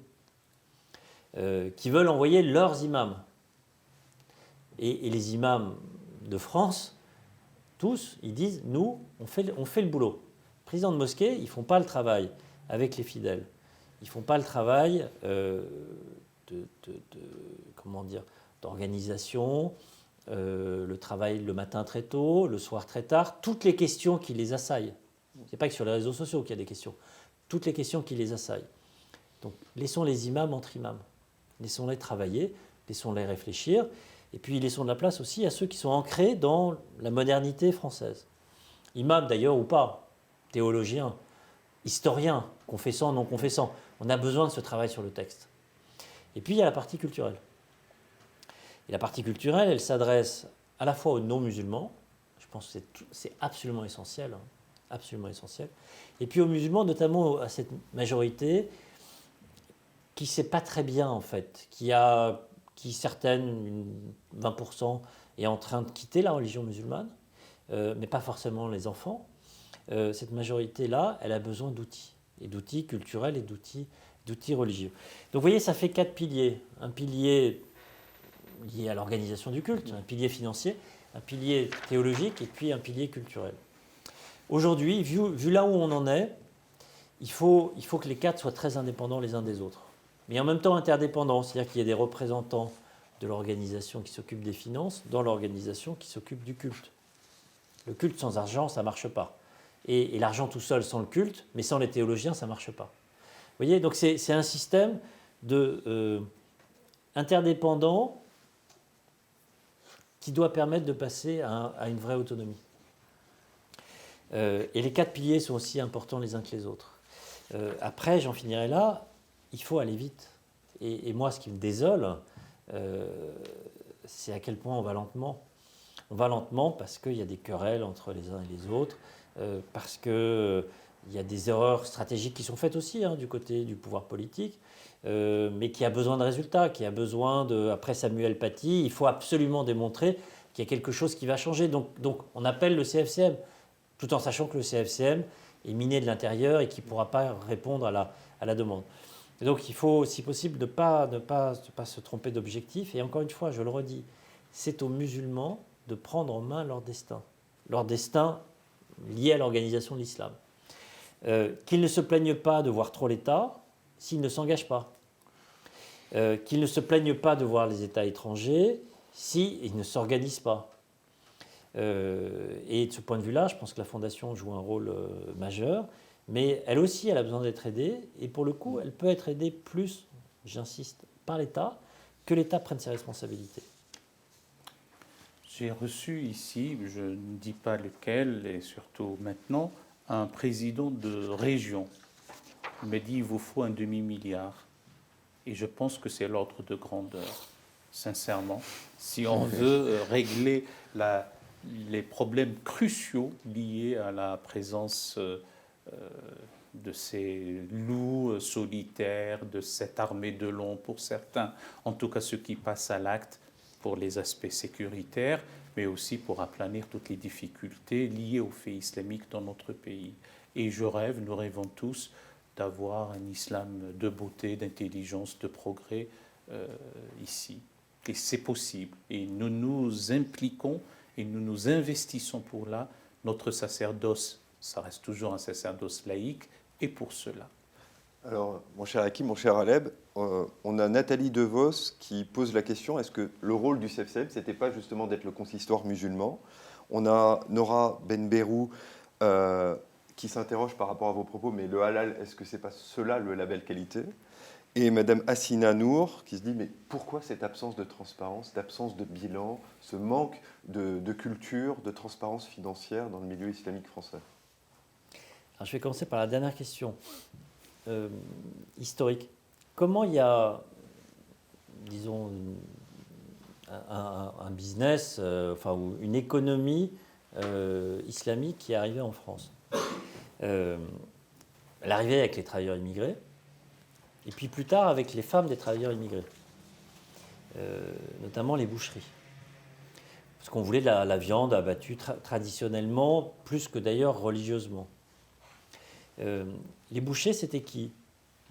qui veulent envoyer leurs imams. Et les imams de France, tous, ils disent, nous, on fait le boulot. Les présidents de mosquées, ils ne font pas le travail avec les fidèles. Ils ne font pas le travail d'organisation, le travail le matin très tôt, le soir très tard, toutes les questions qui les assaillent. Ce n'est pas que sur les réseaux sociaux qu'il y a des questions. Toutes les questions qui les assaillent. Donc, laissons les imams entre imams. Laissons-les travailler, laissons-les réfléchir. Et puis, laissons de la place aussi à ceux qui sont ancrés dans la modernité française. Imams d'ailleurs ou pas, théologiens, historiens, confessants, non confessants. On a besoin de ce travail sur le texte. Et puis, il y a la partie culturelle. Et la partie culturelle, elle s'adresse à la fois aux non-musulmans, je pense que c'est absolument essentiel, absolument essentiel, et puis aux musulmans, notamment à cette majorité qui ne sait pas très bien, en fait, qui certaines, 20%, est en train de quitter la religion musulmane, mais pas forcément les enfants. Cette majorité-là, elle a besoin d'outils, et d'outils culturels et d'outils religieux. Donc vous voyez, ça fait 4 piliers. Un pilier lié à l'organisation du culte, un pilier financier, un pilier théologique et puis un pilier culturel. Aujourd'hui, vu là où on en est, il faut que les 4 soient très indépendants les uns des autres, mais en même temps interdépendants, c'est-à-dire qu'il y ait des représentants de l'organisation qui s'occupe des finances dans l'organisation qui s'occupe du culte. Le culte sans argent, ça ne marche pas. Et l'argent tout seul sans le culte, mais sans les théologiens, ça ne marche pas. Vous voyez, donc c'est un système interdépendant qui doit permettre de passer à une vraie autonomie. Et les 4 piliers sont aussi importants les uns que les autres. Après, j'en finirai là, il faut aller vite. Et moi, ce qui me désole, c'est à quel point on va lentement. On va lentement parce qu'il y a des querelles entre les uns et les autres, parce qu'il y a des erreurs stratégiques qui sont faites aussi du côté du pouvoir politique, mais qui a besoin de résultats, qui a besoin après Samuel Paty, il faut absolument démontrer qu'il y a quelque chose qui va changer. Donc on appelle le CFCM, tout en sachant que le CFCM est miné de l'intérieur et qu'il ne pourra pas répondre à la demande. Et donc il faut, si possible, ne pas se tromper d'objectif. Et encore une fois, je le redis, c'est aux musulmans de prendre en main leur destin lié à l'organisation de l'islam. Qu'ils ne se plaignent pas de voir trop l'État s'ils ne s'engagent pas. Qu'ils ne se plaignent pas de voir les États étrangers s'ils ne s'organisent pas. Et de ce point de vue-là, je pense que la Fondation joue un rôle majeur, mais elle aussi, elle a besoin d'être aidée, et pour le coup, elle peut être aidée plus, j'insiste, par l'État, que l'État prenne ses responsabilités. J'ai reçu ici, je ne dis pas lequel, et surtout maintenant, un président de région. Il m'a dit, il vous faut un demi-milliard. Et je pense que c'est l'ordre de grandeur, sincèrement. Si on veut régler les problèmes cruciaux liés à la présence de ces loups solitaires, de cette armée de lions pour certains, en tout cas ceux qui passent à l'acte pour les aspects sécuritaires, mais aussi pour aplanir toutes les difficultés liées au fait islamique dans notre pays. Et je rêve, nous rêvons tous, d'avoir un islam de beauté, d'intelligence, de progrès ici. Et c'est possible. Et nous nous impliquons et nous nous investissons pour là. Notre sacerdoce, ça reste toujours un sacerdoce laïque, et pour cela. Alors, mon cher Hakim, mon cher Aleb, on a Nathalie DeVos qui pose la question, est-ce que le rôle du CFCM, ce n'était pas justement d'être le consistoire musulman? On a Nora Benberou qui s'interroge par rapport à vos propos, mais le halal, est-ce que ce n'est pas cela le label qualité? Et Madame Hassina Nour qui se dit, mais pourquoi cette absence de transparence, cette absence de bilan, ce manque de culture, de transparence financière dans le milieu islamique français? Alors, je vais commencer par la dernière question. Historique. Comment il y a, disons, un business, ou une économie islamique qui est arrivée en France? Elle est arrivée avec les travailleurs immigrés, et puis plus tard avec les femmes des travailleurs immigrés, notamment les boucheries. Parce qu'on voulait de la viande abattue traditionnellement, plus que d'ailleurs religieusement. Les bouchers, c'était qui?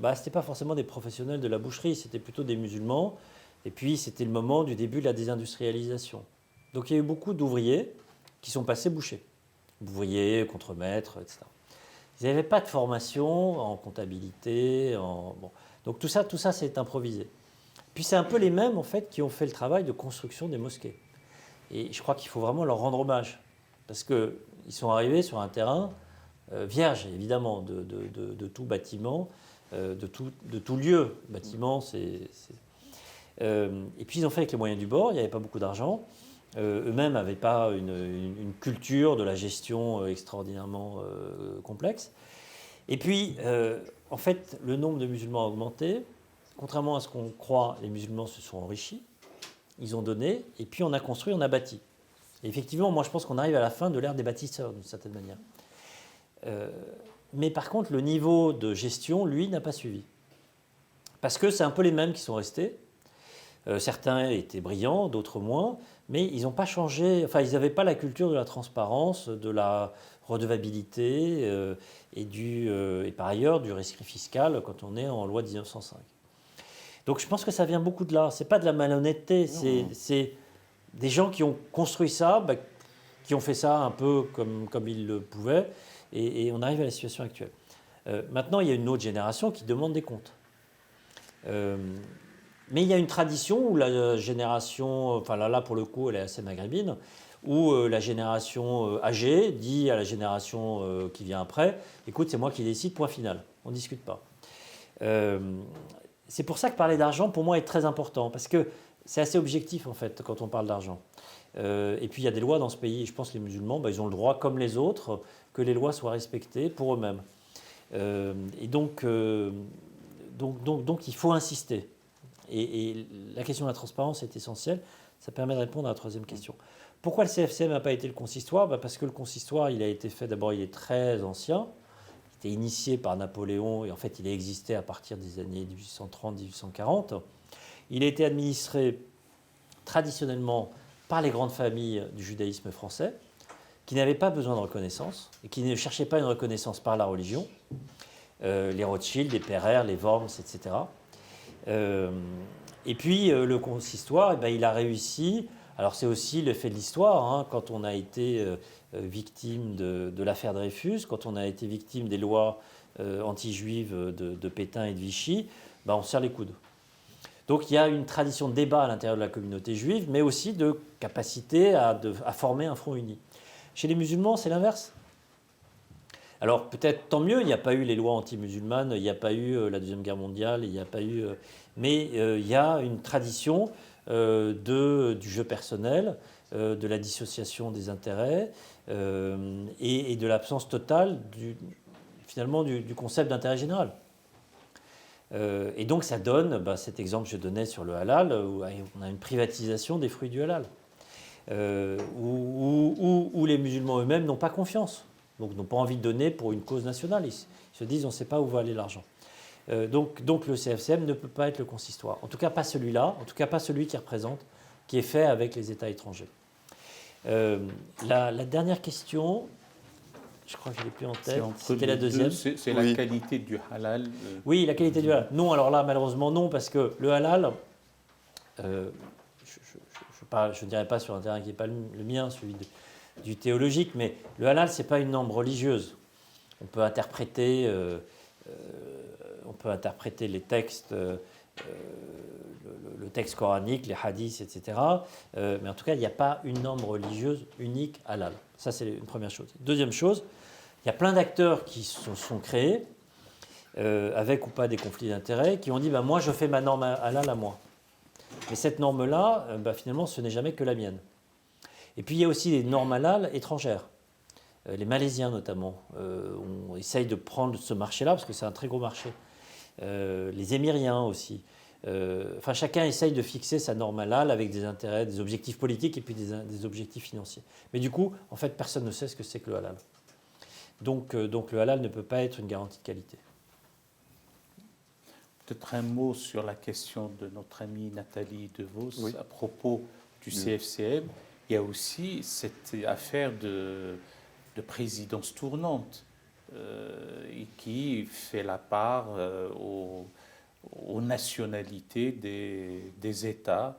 Ce n'était pas forcément des professionnels de la boucherie, c'était plutôt des musulmans. Et puis, c'était le moment du début de la désindustrialisation. Donc, il y a eu beaucoup d'ouvriers qui sont passés bouchers. Ouvriers, contremaîtres, etc. Ils n'avaient pas de formation en comptabilité. Donc, tout ça, c'est improvisé. Puis, c'est un peu les mêmes, en fait, qui ont fait le travail de construction des mosquées. Et je crois qu'il faut vraiment leur rendre hommage. Parce qu'ils sont arrivés sur un terrain vierge, évidemment, de tout bâtiment, de tout lieu. Bâtiment, et puis ils ont fait avec les moyens du bord, il n'y avait pas beaucoup d'argent. Eux-mêmes n'avaient pas une culture de la gestion extraordinairement complexe. Et puis, en fait, le nombre de musulmans a augmenté. Contrairement à ce qu'on croit, les musulmans se sont enrichis. Ils ont donné, et puis on a construit, on a bâti. Et effectivement, moi je pense qu'on arrive à la fin de l'ère des bâtisseurs, d'une certaine manière. Mais par contre, le niveau de gestion, lui, n'a pas suivi. Parce que c'est un peu les mêmes qui sont restés. Certains étaient brillants, d'autres moins, mais ils n'ont pas changé, ils n'avaient pas la culture de la transparence, de la redevabilité et par ailleurs du rescrit fiscal quand on est en loi de 1905. Donc je pense que ça vient beaucoup de là. Ce n'est pas de la malhonnêteté, c'est des gens qui ont construit ça, qui ont fait ça un peu comme ils le pouvaient, et on arrive à la situation actuelle. Maintenant, il y a une autre génération qui demande des comptes. Mais il y a une tradition où la génération, là pour le coup elle est assez maghrébine, où la génération âgée dit à la génération qui vient après, écoute, c'est moi qui décide, point final, on ne discute pas. C'est pour ça que parler d'argent pour moi est très important, parce que c'est assez objectif en fait quand on parle d'argent. Et puis il y a des lois dans ce pays, je pense que les musulmans, ils ont le droit comme les autres que les lois soient respectées pour eux-mêmes. Et donc il faut insister. Et la question de la transparence est essentielle. Ça permet de répondre à la troisième question. Pourquoi le CFCM n'a pas été le consistoire? Parce que le consistoire, il a été fait, d'abord, il est très ancien. Il était initié par Napoléon et en fait, il a existé à partir des années 1830-1840. Il a été administré traditionnellement par les grandes familles du judaïsme français, qui n'avaient pas besoin de reconnaissance et qui ne cherchaient pas une reconnaissance par la religion. Les Rothschild, les Pereire, les Worms, etc. Et puis le consistoire, il a réussi. Alors c'est aussi l'effet de l'histoire, quand on a été victime de l'affaire Dreyfus, quand on a été victime des lois anti-juives de Pétain et de Vichy, on serre les coudes. Donc il y a une tradition de débat à l'intérieur de la communauté juive, mais aussi de capacité à former un front uni. Chez les musulmans, c'est l'inverse. Alors peut-être tant mieux, il n'y a pas eu les lois anti-musulmanes, il n'y a pas eu la Deuxième Guerre mondiale, il n'y a pas eu... mais il y a une tradition du jeu personnel, de la dissociation des intérêts et de l'absence totale finalement du concept d'intérêt général. Et donc ça donne, cet exemple que je donnais sur le halal, où on a une privatisation des fruits du halal, où les musulmans eux-mêmes n'ont pas confiance. Donc n'ont pas envie de donner pour une cause nationale. Ils se disent on ne sait pas où va aller l'argent. Donc le CFCM ne peut pas être le consistoire. En tout cas pas celui-là, en tout cas pas celui qui représente, qui est fait avec les États étrangers. La dernière question, je crois que je ne l'ai plus en tête, c'était la deuxième. C'est la qualité du halal. Oui, la qualité du halal. Non, alors là malheureusement non, parce que le halal, je ne dirais pas sur un terrain qui n'est pas le mien, celui du théologique, mais le halal, ce n'est pas une norme religieuse. On peut interpréter les textes, le texte coranique, les hadiths, etc. Mais en tout cas, il n'y a pas une norme religieuse unique halal. Ça, c'est une première chose. Deuxième chose, il y a plein d'acteurs qui se sont créés avec ou pas des conflits d'intérêts, qui ont dit moi je fais ma norme halal à moi. Mais cette norme-là, finalement, ce n'est jamais que la mienne. Et puis il y a aussi des normes halal étrangères. Les Malaisiens notamment, on essaye de prendre ce marché-là parce que c'est un très gros marché. Les Émiriens aussi. Chacun essaye de fixer sa norme halal avec des intérêts, des objectifs politiques et puis des objectifs financiers. Mais du coup, en fait, personne ne sait ce que c'est que le halal. Donc le halal ne peut pas être une garantie de qualité. Peut-être un mot sur la question de notre amie Nathalie DeVos à propos du CFCM. Il y a aussi cette affaire de présidence tournante qui fait la part aux nationalités des États,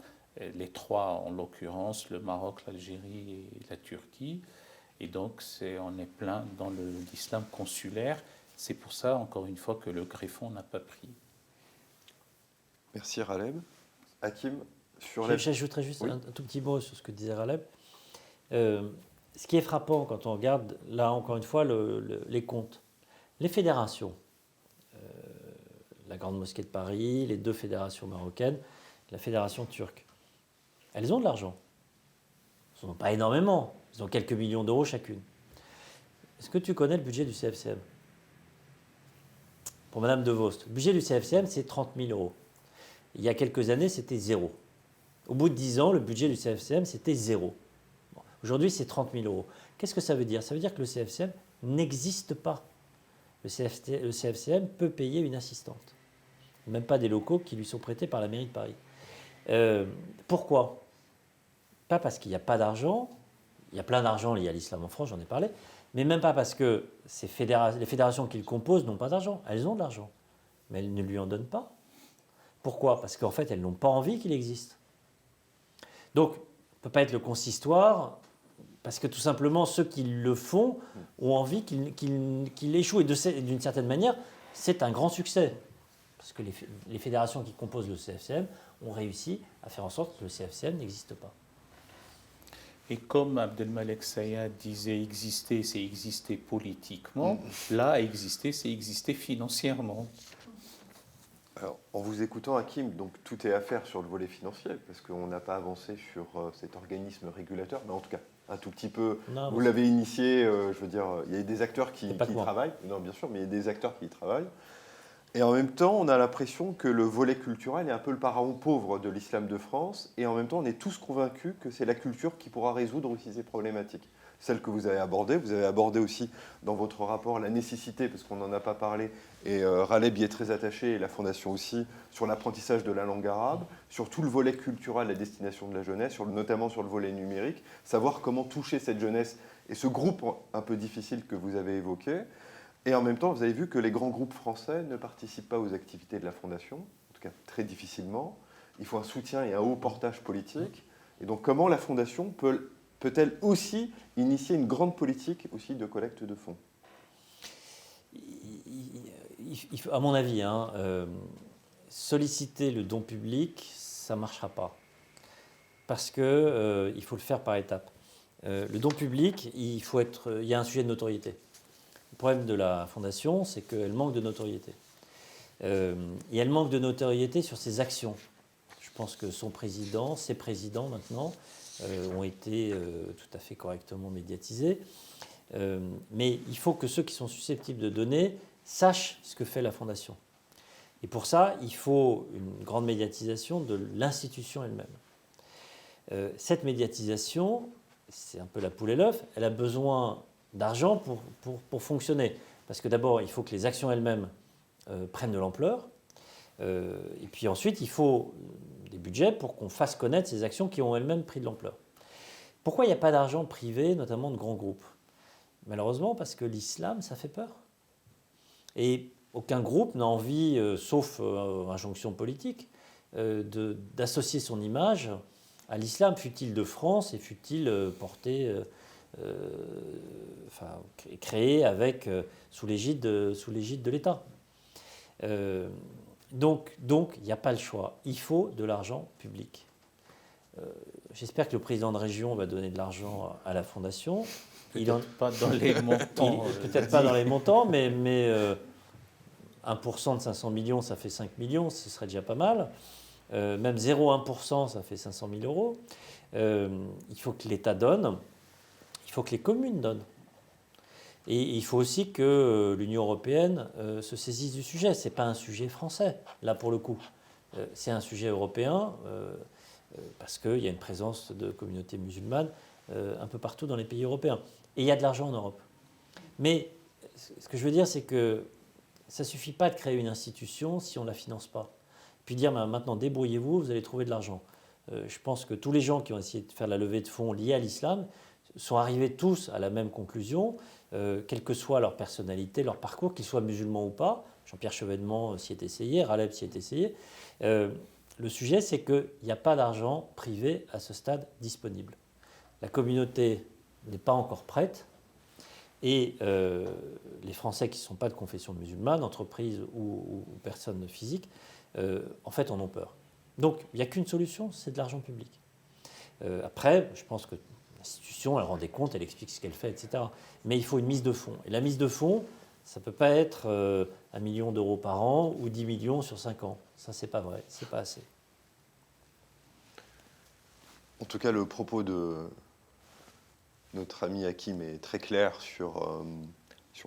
les trois en l'occurrence, le Maroc, l'Algérie et la Turquie. Et donc on est plein dans l'islam consulaire. C'est pour ça, encore une fois, que le greffon n'a pas pris. Merci Raleb. Hakim, j'ajouterais juste un tout petit mot sur ce que disait Raleb. Ce qui est frappant quand on regarde, là encore une fois, les comptes, les fédérations, la Grande Mosquée de Paris, les 2 fédérations marocaines, la fédération turque, elles ont de l'argent. Elles n'en ont pas énormément, ils ont quelques millions d'euros chacune. Est-ce que tu connais le budget du CFCM? Pour Madame DeVos, le budget du CFCM, c'est 30 000 euros. Il y a quelques années, c'était 0. Au bout de 10 ans, le budget du CFCM, c'était 0. Bon, aujourd'hui, c'est 30 000 euros. Qu'est-ce que ça veut dire? Ça veut dire que le CFCM n'existe pas. Le CFCM peut payer une assistante. Même pas des locaux qui lui sont prêtés par la mairie de Paris. Pourquoi? Pas parce qu'il n'y a pas d'argent. Il y a plein d'argent lié à l'islam en France, j'en ai parlé. Mais même pas parce que les fédérations qu'il compose n'ont pas d'argent. Elles ont de l'argent. Mais elles ne lui en donnent pas. Pourquoi? Parce qu'en fait, elles n'ont pas envie qu'il existe. Donc, on ne peut pas être le consistoire, parce que tout simplement, ceux qui le font ont envie qu'il échoue. Et d'une certaine manière, c'est un grand succès. Parce que les fédérations qui composent le CFCM ont réussi à faire en sorte que le CFCM n'existe pas. Et comme Abdelmalek Sayad disait, exister, c'est exister politiquement. Là, exister, c'est exister financièrement. Alors, en vous écoutant, Hakim, donc tout est à faire sur le volet financier, parce qu'on n'a pas avancé sur cet organisme régulateur, mais en tout cas, un tout petit peu, vous l'avez initié, je veux dire, il y a des acteurs qui y travaillent, non bien sûr, mais il y a des acteurs qui y travaillent, et en même temps, on a l'impression que le volet culturel est un peu le parent pauvre de l'islam de France, et en même temps, on est tous convaincus que c'est la culture qui pourra résoudre aussi ces problématiques. Celle que vous avez abordé aussi dans votre rapport la nécessité, parce qu'on n'en a pas parlé, et Raleb y est très attaché, et la Fondation aussi, sur l'apprentissage de la langue arabe, sur tout le volet culturel à destination de la jeunesse, notamment sur le volet numérique, savoir comment toucher cette jeunesse et ce groupe un peu difficile que vous avez évoqué. Et en même temps, vous avez vu que les grands groupes français ne participent pas aux activités de la Fondation, en tout cas très difficilement. Il faut un soutien et un haut portage politique. Et donc comment la Fondation peut-elle aussi initier une grande politique aussi de collecte de fonds? À mon avis, solliciter le don public, ça ne marchera pas. Parce qu'il faut le faire par étapes. Le don public, il y a un sujet de notoriété. Le problème de la Fondation, c'est qu'elle manque de notoriété. Et elle manque de notoriété sur ses actions. Je pense que ses présidents maintenant, ont été tout à fait correctement médiatisés. Mais il faut que ceux qui sont susceptibles de donner sachent ce que fait la Fondation. Et pour ça, il faut une grande médiatisation de l'institution elle-même. Cette médiatisation, c'est un peu la poule et l'œuf, elle a besoin d'argent pour fonctionner. Parce que d'abord, il faut que les actions elles-mêmes prennent de l'ampleur. Et puis ensuite, il faut des budgets pour qu'on fasse connaître ces actions qui ont elles-mêmes pris de l'ampleur. Pourquoi il n'y a pas d'argent privé, notamment de grands groupes? Malheureusement, parce que l'islam, ça fait peur. Et aucun groupe n'a envie, sauf injonction politique, d'associer son image à l'islam, fût-il de France et fût-il porté, créé sous l'égide de l'État. Donc, il n'y a pas le choix. Il faut de l'argent public. J'espère que le président de région va donner de l'argent à la Fondation. Peut-être pas dans les montants. Peut-être pas dans les montants, mais 1% de 500 millions, ça fait 5 millions, ce serait déjà pas mal. Même 0,1%, ça fait 500 000 euros. Il faut que l'État donne, il faut que les communes donnent. Et il faut aussi que l'Union européenne se saisisse du sujet. Ce n'est pas un sujet français, là pour le coup. C'est un sujet européen parce qu'il y a une présence de communautés musulmanes un peu partout dans les pays européens. Et il y a de l'argent en Europe. Mais ce que je veux dire, c'est que ça ne suffit pas de créer une institution si on ne la finance pas. Puis dire maintenant débrouillez-vous, vous allez trouver de l'argent. Je pense que tous les gens qui ont essayé de faire la levée de fonds liée à l'islam sont arrivés tous à la même conclusion, quelle que soit leur personnalité, leur parcours, qu'ils soient musulmans ou pas. Jean-Pierre Chevènement s'y est essayé, Raleb s'y est essayé. Le sujet, c'est qu'il n'y a pas d'argent privé à ce stade disponible. La communauté n'est pas encore prête. Et les Français qui ne sont pas de confession musulmane, entreprises ou personnes physiques, en fait, en ont peur. Donc, il n'y a qu'une solution, c'est de l'argent public. Après, je pense que l'institution, elle rend des comptes, elle explique ce qu'elle fait, etc. Mais il faut une mise de fonds. Et la mise de fonds, ça ne peut pas être 1 million d'euros par an ou 10 millions sur 5 ans. Ça, c'est pas vrai, c'est pas assez. En tout cas, le propos de notre ami Hakim est très clair sur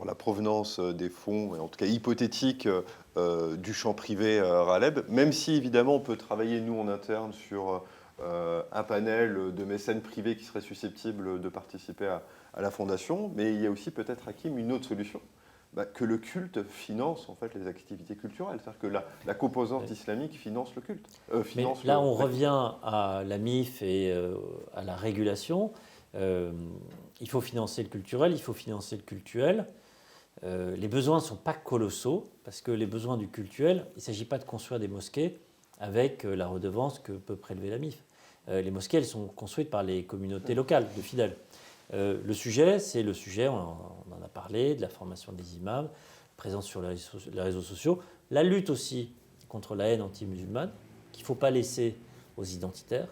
la provenance des fonds, et en tout cas hypothétique, du champ privé Raleb, même si évidemment on peut travailler nous en interne sur un panel de mécènes privés qui seraient susceptibles de participer à la fondation, mais il y a aussi peut-être, Hakim, une autre solution, que le culte finance en fait les activités culturelles, c'est-à-dire que la composante islamique finance le culte. Mais là, on revient à la MIF et à la régulation. Il faut financer le culturel, il faut financer le cultuel. Les besoins ne sont pas colossaux, parce que les besoins du cultuel, il ne s'agit pas de construire des mosquées avec la redevance que peut prélever la MIF. Les mosquées, elles sont construites par les communautés locales de fidèles. Le sujet, c'est le sujet, on en a parlé, de la formation des imams, présence sur les réseaux sociaux, la lutte aussi contre la haine anti-musulmane, qu'il ne faut pas laisser aux identitaires.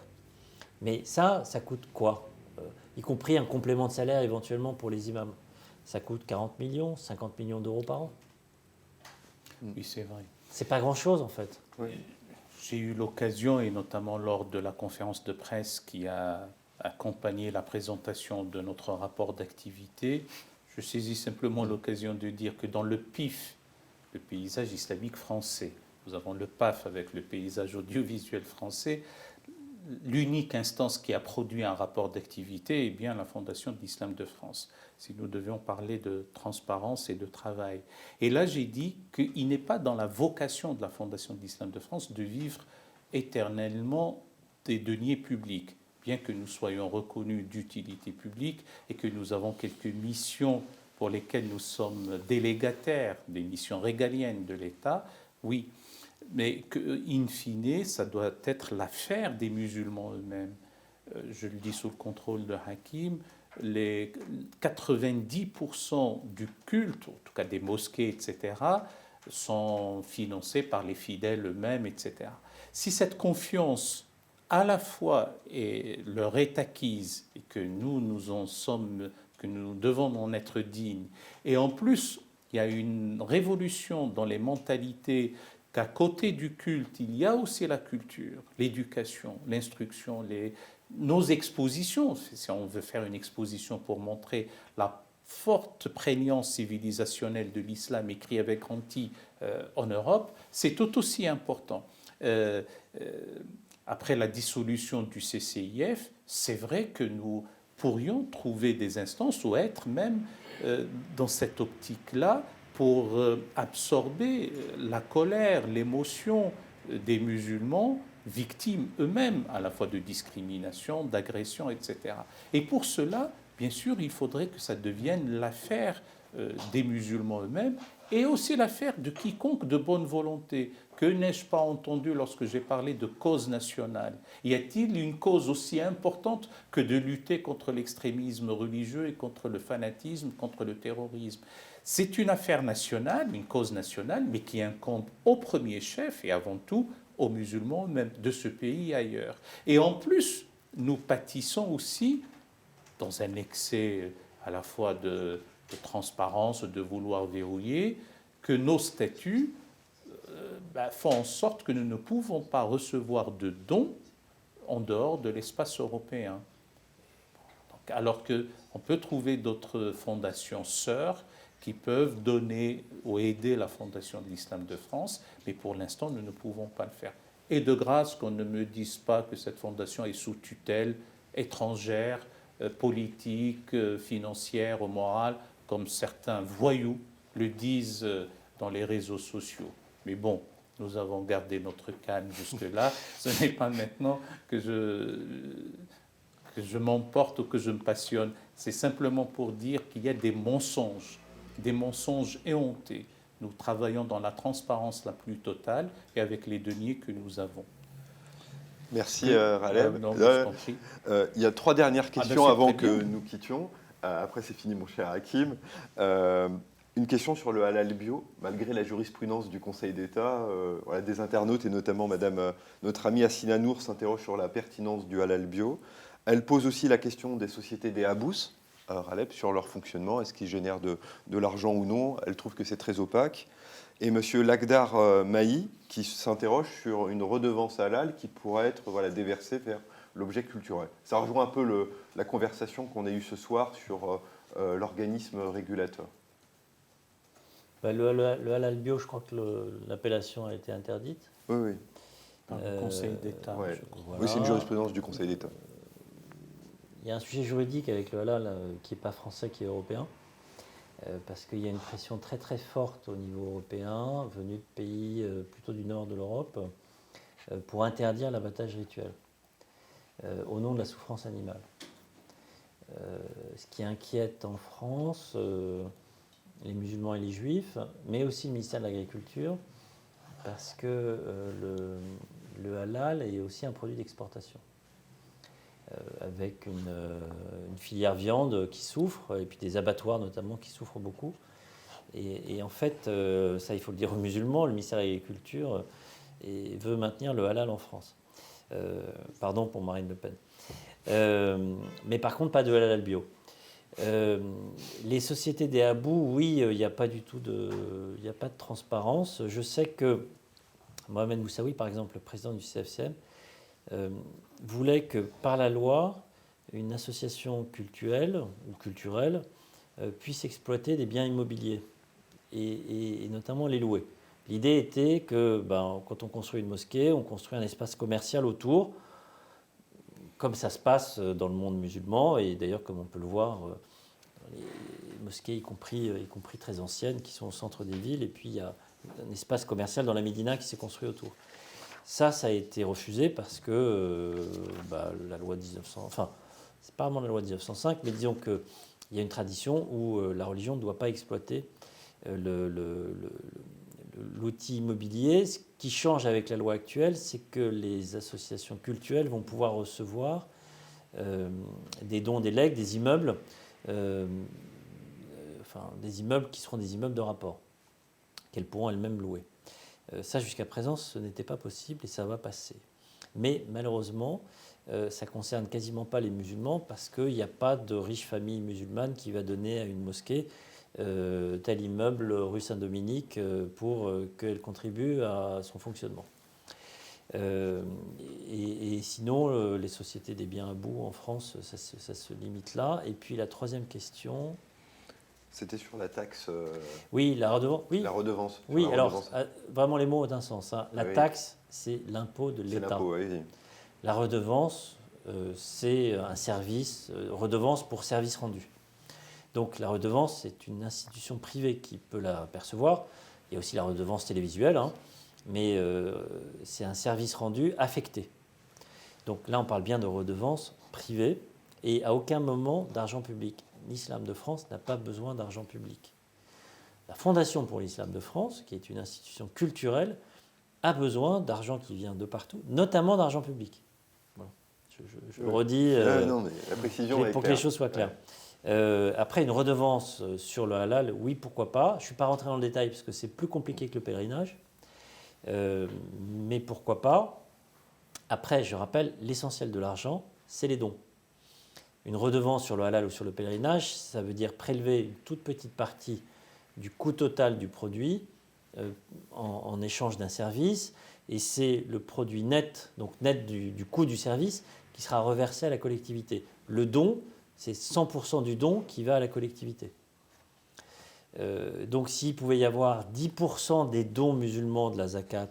Mais ça coûte quoi ? Y compris un complément de salaire éventuellement pour les imams. Ça coûte 40 millions, 50 millions d'euros par an. Oui, c'est vrai. C'est pas grand-chose en fait. Oui. J'ai eu l'occasion, et notamment lors de la conférence de presse qui a accompagné la présentation de notre rapport d'activité, je saisis simplement l'occasion de dire que dans le PIF, le paysage islamique français, nous avons le PAF avec le paysage audiovisuel français, l'unique instance qui a produit un rapport d'activité est bien la Fondation de l'Islam de France, si nous devions parler de transparence et de travail. Et là, j'ai dit qu'il n'est pas dans la vocation de la Fondation de l'Islam de France de vivre éternellement des deniers publics, bien que nous soyons reconnus d'utilité publique et que nous avons quelques missions pour lesquelles nous sommes délégataires, des missions régaliennes de l'État, oui, mais que, in fine, ça doit être l'affaire des musulmans eux-mêmes. Je le dis sous le contrôle de Hakim, les 90% du culte, en tout cas des mosquées, etc., sont financés par les fidèles eux-mêmes, etc. Si cette confiance, à la fois, leur est acquise et que nous en sommes, que nous devons en être dignes, et en plus, il y a une révolution dans les mentalités qu'à côté du culte, il y a aussi la culture, l'éducation, l'instruction, nos expositions. Si on veut faire une exposition pour montrer la forte prégnance civilisationnelle de l'islam écrit avec grand I en Europe, c'est tout aussi important. Après la dissolution du CCIF, c'est vrai que nous pourrions trouver des instances ou être même dans cette optique-là pour absorber la colère, l'émotion des musulmans victimes eux-mêmes à la fois de discrimination, d'agression, etc. Et pour cela, bien sûr, il faudrait que ça devienne l'affaire des musulmans eux-mêmes et aussi l'affaire de quiconque de bonne volonté. Que n'ai-je pas entendu lorsque j'ai parlé de cause nationale? Y a-t-il une cause aussi importante que de lutter contre l'extrémisme religieux et contre le fanatisme, contre le terrorisme? C'est une affaire nationale, une cause nationale, mais qui incombe au premier chef et avant tout aux musulmans même de ce pays et ailleurs. Et en plus, nous pâtissons aussi, dans un excès à la fois de transparence, de vouloir verrouiller, que nos statuts font en sorte que nous ne pouvons pas recevoir de dons en dehors de l'espace européen. Donc, alors qu'on peut trouver d'autres fondations sœurs qui peuvent donner ou aider la Fondation de l'Islam de France, mais pour l'instant, nous ne pouvons pas le faire. Et de grâce qu'on ne me dise pas que cette fondation est sous tutelle étrangère, politique, financière ou morale, comme certains voyous le disent dans les réseaux sociaux. Mais bon, nous avons gardé notre calme jusque-là. Ce n'est pas maintenant que je m'emporte ou que je me passionne. C'est simplement pour dire qu'il y a des mensonges éhontés. Nous travaillons dans la transparence la plus totale et avec les deniers que nous avons. Merci Raleb. Il y a 3 dernières questions avant que nous quittions. Après, c'est fini, mon cher Hakim. Une question sur le halal bio. Malgré la jurisprudence du Conseil d'État, des internautes et notamment notre amie Assina Nour s'interroge sur la pertinence du halal bio. Elle pose aussi la question des sociétés des habous, Raleb, sur leur fonctionnement. Est-ce qu'ils génèrent de l'argent ou non? Elle trouve que c'est très opaque. Et M. Lagdar Mahi qui s'interroge sur une redevance halal qui pourrait être déversée vers l'objet culturel. Ça rejoint un peu la conversation qu'on a eue ce soir sur l'organisme régulateur. Le halal bio, je crois que l'appellation a été interdite. Oui. Par le Conseil d'État. Ouais. Voilà. Oui, c'est une jurisprudence du Conseil d'État. Il y a un sujet juridique avec le halal qui n'est pas français, qui est européen. Parce qu'il y a une pression très très forte au niveau européen, venue de pays plutôt du nord de l'Europe, pour interdire l'abattage rituel, au nom de la souffrance animale. Ce qui inquiète en France les musulmans et les juifs, mais aussi le ministère de l'Agriculture, parce que le halal est aussi un produit d'exportation. Avec une filière viande qui souffre, et puis des abattoirs notamment qui souffrent beaucoup. Et en fait, ça il faut le dire aux musulmans, le ministère de l'Agriculture veut maintenir le halal en France. Pardon pour Marine Le Pen. Mais par contre, pas de halal bio. Les sociétés des habous, oui, il n'y a pas du tout de transparence. Je sais que Mohamed Moussaoui, par exemple, le président du CFCM, voulait que par la loi, une association cultuelle ou culturelle puisse exploiter des biens immobiliers et notamment les louer. L'idée était que quand on construit une mosquée, on construit un espace commercial autour, comme ça se passe dans le monde musulman, et d'ailleurs comme on peut le voir dans les mosquées, y compris très anciennes, qui sont au centre des villes, et puis il y a un espace commercial dans la Médina qui s'est construit autour. Ça a été refusé parce que la loi 1900... Enfin, c'est pas vraiment la loi 1905, mais disons qu'il y a une tradition où la religion ne doit pas exploiter l'outil immobilier. Ce qui change avec la loi actuelle, c'est que les associations cultuelles vont pouvoir recevoir des dons, des legs, des immeubles, des immeubles qui seront des immeubles de rapport, qu'elles pourront elles-mêmes louer. Ça, jusqu'à présent, ce n'était pas possible et ça va passer. Mais malheureusement, ça ne concerne quasiment pas les musulmans parce qu'il n'y a pas de riche famille musulmane qui va donner à une mosquée tel immeuble rue Saint-Dominique pour qu'elle contribue à son fonctionnement. Et sinon, les sociétés des biens habous en France, ça se limite là. Et puis la troisième question... C'était sur la taxe. Oui, la redevance. Oui, la redevance. Oui, la alors redevance. vraiment les mots ont un sens. Hein. La taxe, c'est l'impôt de l'État. C'est l'impôt, oui. La redevance, c'est un service, redevance pour service rendu. Donc la redevance, c'est une institution privée qui peut la percevoir. Il y a aussi la redevance télévisuelle, hein, mais c'est un service rendu affecté. Donc là, on parle bien de redevance privée et à aucun moment d'argent public. L'Islam de France n'a pas besoin d'argent public. La Fondation pour l'Islam de France, qui est une institution culturelle, a besoin d'argent qui vient de partout, notamment d'argent public. Voilà. Je le redis non, mais la précision pour que les choses soient claires. Ouais. Après, une redevance sur le halal, oui, pourquoi pas. Je ne suis pas rentré dans le détail parce que c'est plus compliqué que le pèlerinage. Mais pourquoi pas. Après, je rappelle, l'essentiel de l'argent, c'est les dons. Une redevance sur le halal ou sur le pèlerinage, ça veut dire prélever une toute petite partie du coût total du produit en échange d'un service, et c'est le produit net, donc net du coût du service, qui sera reversé à la collectivité. Le don, c'est 100% du don qui va à la collectivité. Donc s'il pouvait y avoir 10% des dons musulmans de la zakat,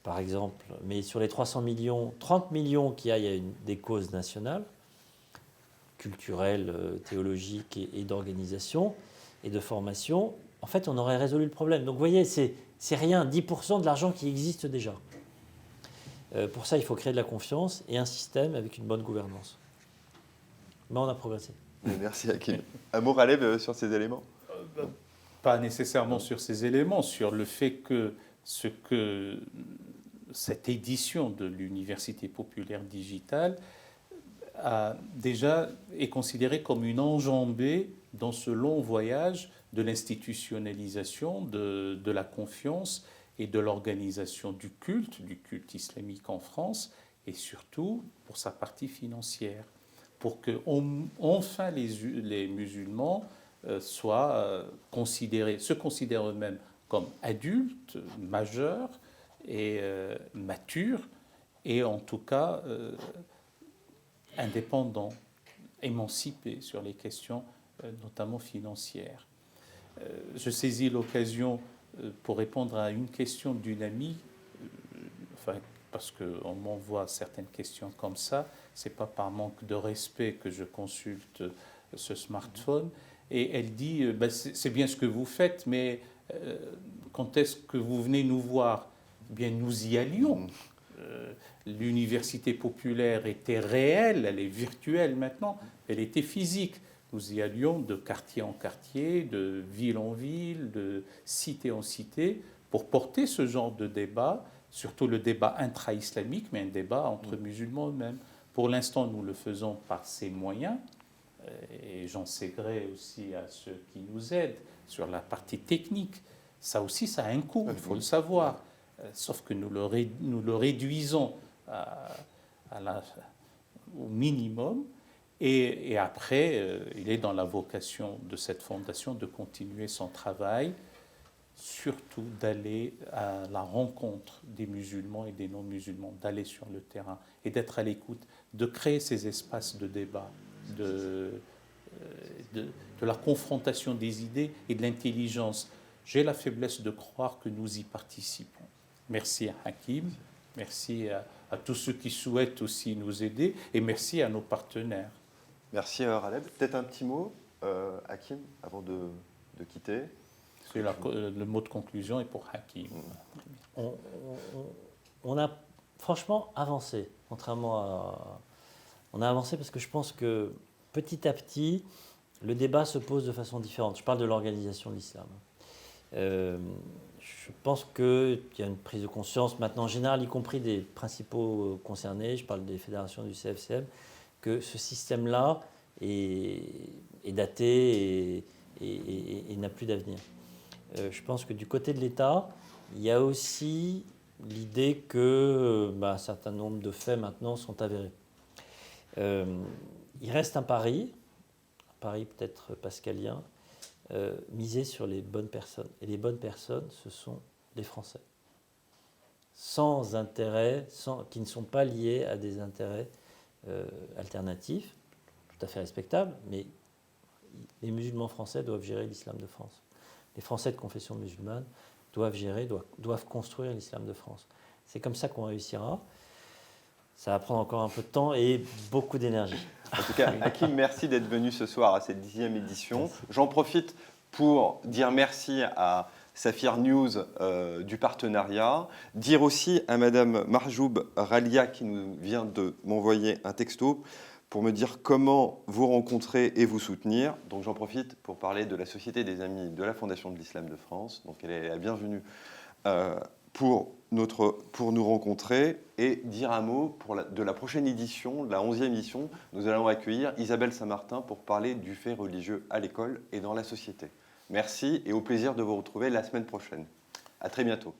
par exemple, mais sur les 300 millions, 30 millions qui aillent à des causes nationales, culturelles, théologiques et d'organisation et de formation, en fait, on aurait résolu le problème. Donc vous voyez, c'est rien, 10% de l'argent qui existe déjà. Pour ça, il faut créer de la confiance et un système avec une bonne gouvernance. Mais on a progressé. Merci Hakim. Amour Aleb sur ces éléments? Pas nécessairement sur ces éléments, sur le fait que cette édition de l'Université populaire digitale est considérée comme une enjambée dans ce long voyage de l'institutionnalisation, de la confiance et de l'organisation du culte islamique en France, et surtout pour sa partie financière, pour que enfin les musulmans se considèrent eux-mêmes comme adultes, majeurs et matures, et en tout cas indépendants, émancipés sur les questions notamment financières. Je saisis l'occasion pour répondre à une question d'une amie, parce qu'on m'envoie certaines questions comme ça, c'est pas par manque de respect que je consulte ce smartphone, et elle dit c'est bien ce que vous faites, mais quand est-ce que vous venez nous voir? Eh bien, nous y allions. L'université populaire était réelle, elle est virtuelle maintenant, elle était physique. Nous y allions de quartier en quartier, de ville en ville, de cité en cité, pour porter ce genre de débat, surtout le débat intra-islamique, mais un débat entre musulmans eux-mêmes. Pour l'instant, nous le faisons par ces moyens, et j'en sais gré aussi à ceux qui nous aident sur la partie technique. Ça aussi, ça a un coût, il faut le savoir. Sauf que nous le réduisons au minimum. Et après, il est dans la vocation de cette fondation de continuer son travail, surtout d'aller à la rencontre des musulmans et des non-musulmans, d'aller sur le terrain et d'être à l'écoute, de créer ces espaces de débat, de la confrontation des idées et de l'intelligence. J'ai la faiblesse de croire que nous y participons. Merci à Hakim, merci à tous ceux qui souhaitent aussi nous aider, et merci à nos partenaires. Merci Aleb. Peut-être un petit mot, Hakim, avant de quitter. Le mot de conclusion est pour Hakim. On a franchement avancé, on a avancé parce que je pense que petit à petit, le débat se pose de façon différente. Je parle de l'organisation de l'islam. Je pense qu'il y a une prise de conscience maintenant en général, y compris des principaux concernés, je parle des fédérations du CFCM, que ce système-là est daté et n'a plus d'avenir. Je pense que du côté de l'État, il y a aussi l'idée que un certain nombre de faits maintenant sont avérés. Il reste un pari peut-être pascalien, miser sur les bonnes personnes. Et les bonnes personnes, ce sont les Français. Sans intérêt, qui ne sont pas liés à des intérêts alternatifs, tout à fait respectables, mais les musulmans français doivent gérer l'islam de France. Les Français de confession musulmane doivent construire l'islam de France. C'est comme ça qu'on réussira. Ça va prendre encore un peu de temps et beaucoup d'énergie. En tout cas, Hakim, merci d'être venu ce soir à cette 10e édition. J'en profite pour dire merci à Saphir News du partenariat. Dire aussi à Madame Marjoub Ralia qui nous vient de m'envoyer un texto pour me dire comment vous rencontrer et vous soutenir. Donc j'en profite pour parler de la Société des Amis de la Fondation de l'Islam de France. Donc elle est la bienvenue pour nous rencontrer et dire un mot de la prochaine édition, la 11e édition. Nous allons accueillir Isabelle Saint-Martin pour parler du fait religieux à l'école et dans la société. Merci et au plaisir de vous retrouver la semaine prochaine. À très bientôt.